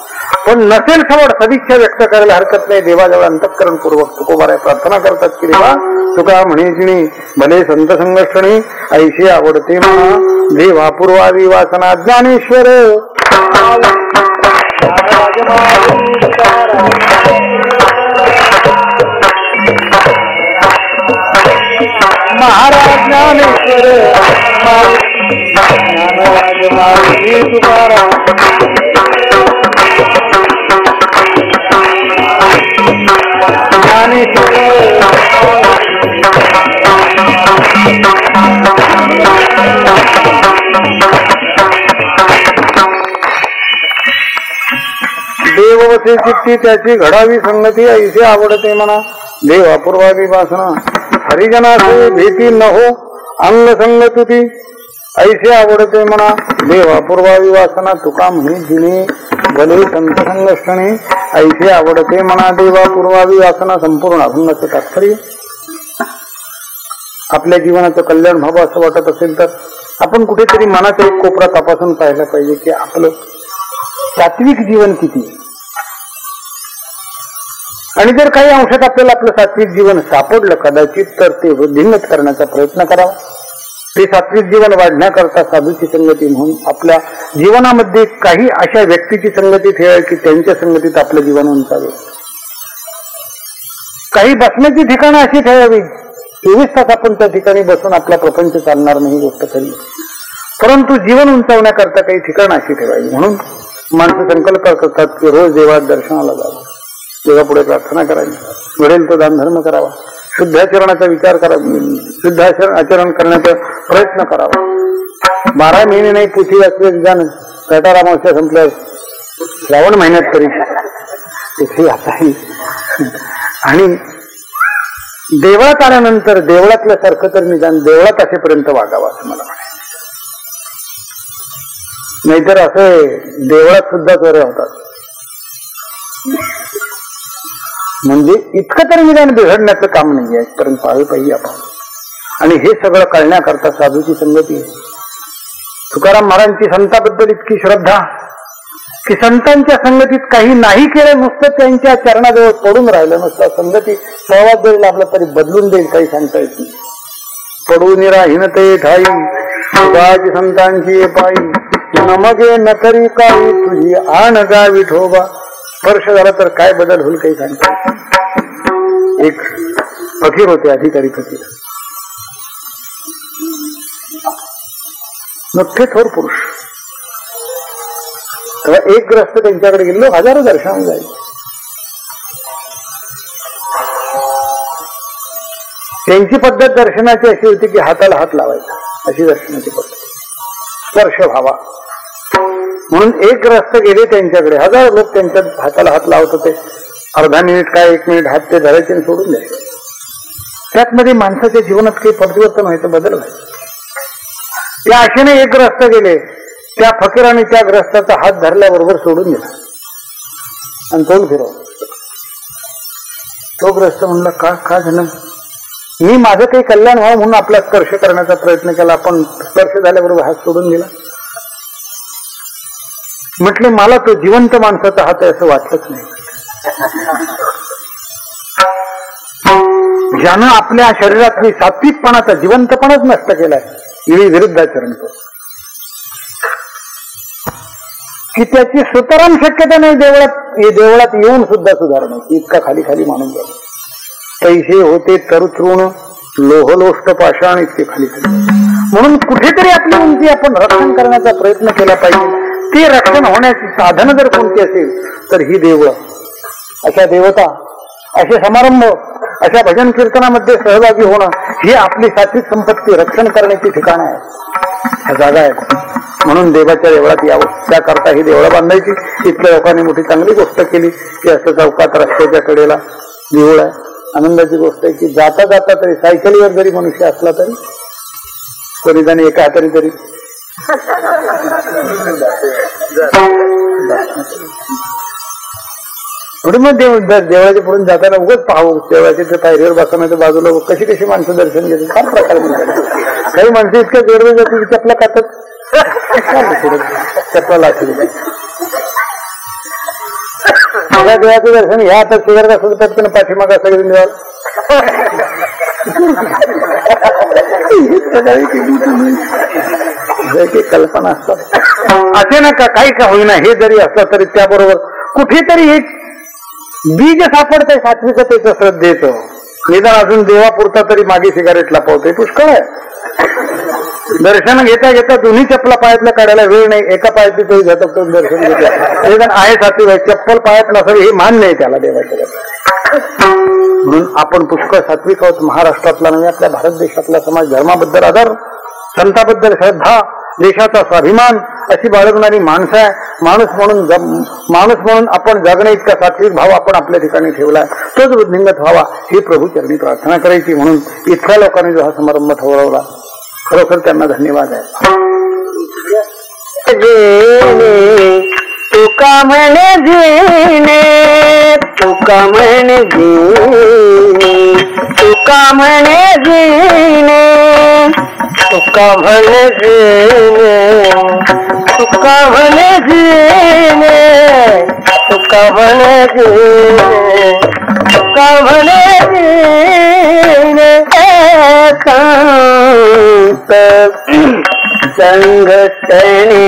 पण नसेल सवड सदिच्छा व्यक्त करायला हरकत नाही. देवाजवळ अंतःकरणपूर्वक तुकोबारा प्रार्थना करतात की देवा तुका म्हणे भले संत संगष्टणी ऐशी आवडते म्हणा. देवा पूर्वादी वासना ज्ञानेश्वर महाराज ज्ञानेश्वर तुकाराम देववसे चित्ती त्याची घडावी संगती ऐसे आवडते म्हणा. देव अपूर्वादी वासना हरिजनाचे भेटी न हो अंग संगती ऐसे आवडते म्हणा. देव अपूर्वादी वासना तुका म्हणे जिने भले संत संगष्टणे ऐसे आवडते म्हणा. देवा पूर्वादी वासना संपूर्ण अभंगाचं तात्पर्य. आपल्या जीवनाचं कल्याण व्हावं असं वाटत असेल तर आपण कुठेतरी मनाचा एक कोपरा तपासून पाहायला पाहिजे की आपलं सात्विक जीवन किती. आणि जर काही अंशात आपल्याला आपलं सात्विक जीवन सापडलं कदाचित तर ते वृद्धिंगत करण्याचा प्रयत्न करावा. ते सात्विक जीवन वाढण्याकरता साधूची संगती म्हणून आपल्या जीवनामध्ये काही अशा व्यक्तीची संगती ठेवावी की त्यांच्या संगतीत आपलं जीवन उंचावे. काही बसण्याची ठिकाणं अशी ठेवावी 24 तास आपण त्या ठिकाणी बसून आपला प्रपंच चालणार नाही गोष्ट खरी, परंतु जीवन उंचावण्याकरता काही ठिकाणं अशी ठेवावी. म्हणून माणसं संकल्प करतात की रोज देवात दर्शनाला जावं, देवापुढे प्रार्थना करावी, घडेल तो दानधर्म करावा, शुद्धाचरणाचा विचार करावा, शुद्ध आचरण करण्याचा प्रयत्न करावा. 12 महिने नाही पुथी वाचले जाणं कटारा अमावस्या संपल्यावर श्रावण महिन्यात तरी तिथे आताही. आणि देवळात आल्यानंतर देवळातल्या सारखं तर निदान देवळात असेपर्यंत वागावं असं मला म्हणायचं. नाहीतर असं देवळात सुद्धा चोऱ्या होतात. म्हणजे इतकं तरी निदान बिघडण्याचं काम नाही आहे पर्यंत पाहावे पाहिजे आपण. आणि हे सगळं कळण्याकरता साधूची संगती. तुकाराम महाराजांची संताबद्दल इतकी श्रद्धा की संतांच्या संगतीत काही नाही केलं, नुसतं त्यांच्या चरणाजवळ पडून राहिलं, नुसतं संगती सहवास जरी लाभला तरी बदलून देईल काही सांगता येत नाही. पडून राहीनते ठाई तुझी संतांची पायी नमगे न तरी काही तुझी आण गा विठोबा. स्पर्श झाला तर काय बदल होईल काही सांगता येत नाही. एक फकीर होते, अधिकारी फकीर, मोठे थोर पुरुष. तेव्हा एक ग्रस्त त्यांच्याकडे गेलो, हजारो दर्शन जाईल. त्यांची पद्धत दर्शनाची अशी होती की हाताला हात लावायचा, अशी दर्शनाची पद्धत, स्पर्श व्हावा म्हणून. एक ग्रस्त गेले त्यांच्याकडे, हजारो लोक त्यांच्या हाताला हात लावत होते. अर्धा मिनिट काय 1 मिनिट हात ते धरायचे आणि सोडून द्यायचे. त्यातमध्ये माणसाच्या जीवनात काही परिवर्तन व्हायचं, बदल व्हायचं. त्या आशेने एक ग्रस्त गेले, त्या फकीराने त्या ग्रस्ताचा हात धरल्याबरोबर सोडून दिला आणि तोंड फिरवलं. तो ग्रस्त म्हणला का झालं? मी माझं काही कल्याण व्हावं म्हणून आपला स्पर्श करण्याचा प्रयत्न केला, आपण स्पर्श झाल्याबरोबर हात सोडून दिला. म्हटले मला तो जिवंत माणसाचा हात आहे असं वाटलंच नाही. ज्यानं आपल्या शरीरातली सात्विकपणाचा जिवंतपणाच नष्ट केलाय, इळी विरुद्धाचरण की त्याची सुतराम शक्यता नाही देवळात देवळात येऊन सुद्धा सुधारणा, इतका खाली खाली माणूस झाला. पैसे होते तरुतृण लोहलोष्ट पाषाण इतके खाली खाली. म्हणून कुठेतरी आपली उंची आपण रक्षण करण्याचा प्रयत्न केला पाहिजे. ते रक्षण होण्याची साधन जर कोणती असेल तर ही देवळं, अशा देवता, असे समारंभ, अशा भजन कीर्तनामध्ये सहभागी होणं ही आपली सात्विक संपत्ती रक्षण करण्याची ठिकाण आहे, जागा आहे. म्हणून देवाच्या देवळात यावं, त्याकरता ही देवळं बांधायची. इथल्या लोकांनी मोठी चांगली गोष्ट केली की असं चौकात रस्त्याच्या कडेला देऊळ आहे. आनंदाची गोष्ट आहे की जाता जाता तरी सायकलीवर जरी मनुष्य असला तरी कोणी जणी एका हाताने तरी मग देवळाच्या पुढून जाताना उगाच पाहावं, देवळाच्या पायरीवर बसवण्याच्या बाजूला कशी कशी माणसं दर्शन घेतात. फार प्रकार काही माणसं इतक्या जोडवे जातील चपला काढतात, चपला लागतील. या देवाचं दर्शन ह्या हातात सिगारेट असं पटकन पाठीमागा सगळे देवाला कल्पना असतात. असे नका काही का होईना, हे जरी असलं तरी त्याबरोबर कुठेतरी एक बीज सापडतंय सात्विकतेचं, श्रद्धेचं. निदान अजून देवापुरता तरी मागे सिगारेट लपवतोय, पुष्कळ आहे. दर्शन घेता घेता दोन्ही चप्पला पायातल्या काढायला वेळ नाही, एका पायातली तरी झटक दर्शन घेतलं. निदान आहे सात्विक, चप्पल पायात नसावी हे मान्य आहे त्याला देवाच्या. म्हणून आपण पुष्कळ सात्विक आहोत. महाराष्ट्रातला नव्हे, आपल्या भारत देशातला समाज धर्माबद्दल आदर, संताबद्दल श्रद्धा, देशाचा स्वाभिमान अशी बाळगणारी माणसं आहे. माणूस म्हणून आपण जगणे इतका सात्विक भाव आपण आपल्या ठिकाणी ठेवलाय, तोच वृद्धिंगत व्हावा ही प्रभू चरणी प्रार्थना करायची. म्हणून इथल्या लोकांनी जो हा समारंभ ठरवला, खरोखर त्यांना धन्यवाद आहे. तुका म्हणे जीने, तुका म्हणे जीने, तुका म्हणे जीने, तुका म्हणे जीने, तुका म्हणे जीने, तुका म्हणे जीने, तुका म्हणे जीने. एकांत संगतने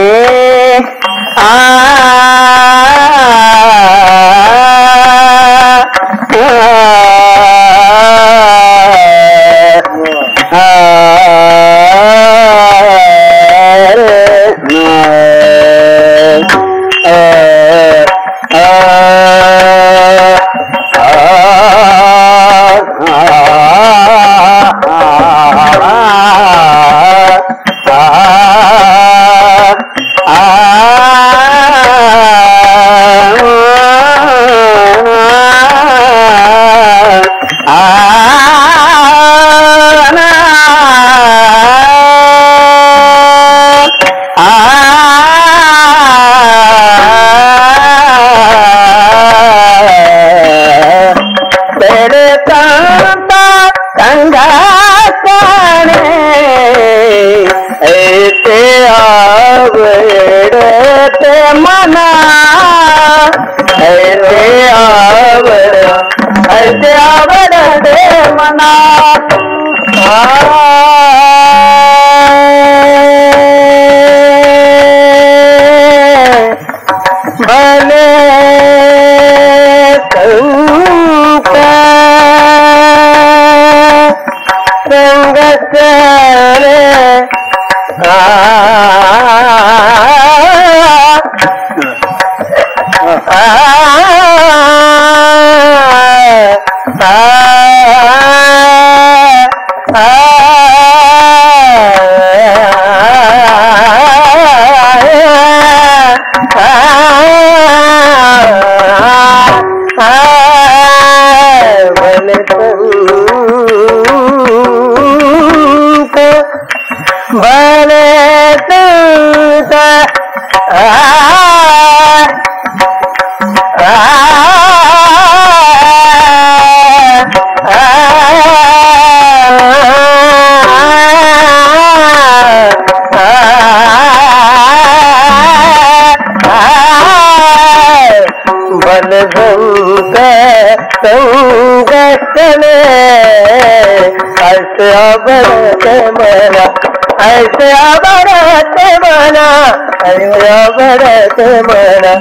ऐसे आबरत मना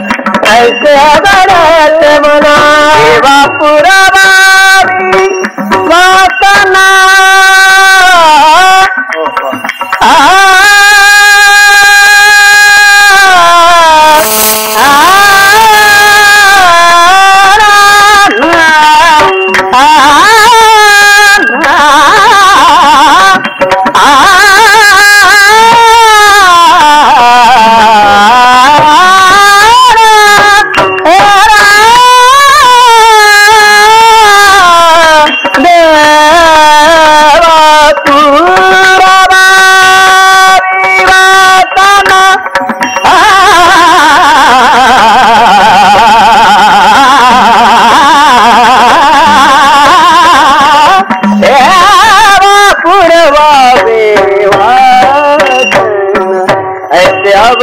ऐसे आवडते मला देवा पुरवावी वासना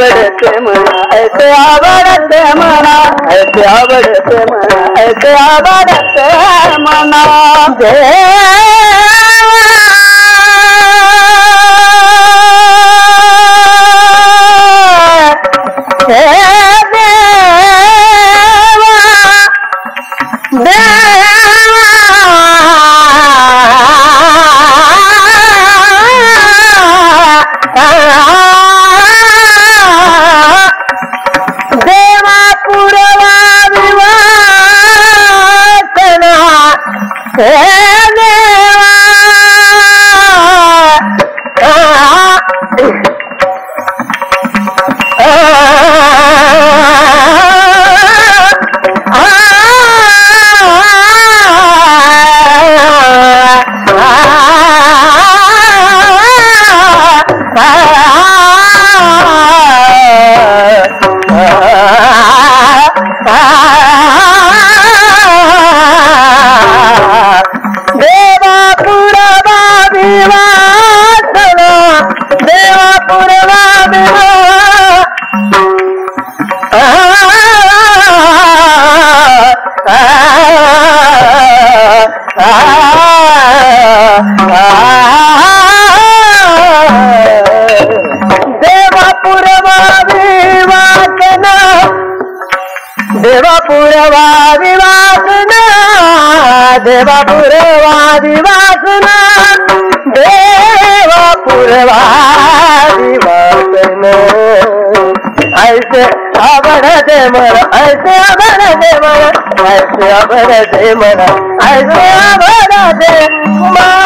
आवडते मना ऐसे आवडते मना ऐसे आवडते मना ऐसे आवडते मना देवापुरवादी वासना देवापुरवादी वासना देवापुरवादी वासना ऐसे आवडते मला ऐसे आवडते मला ऐसे आवडते मला ऐसे आवडते मला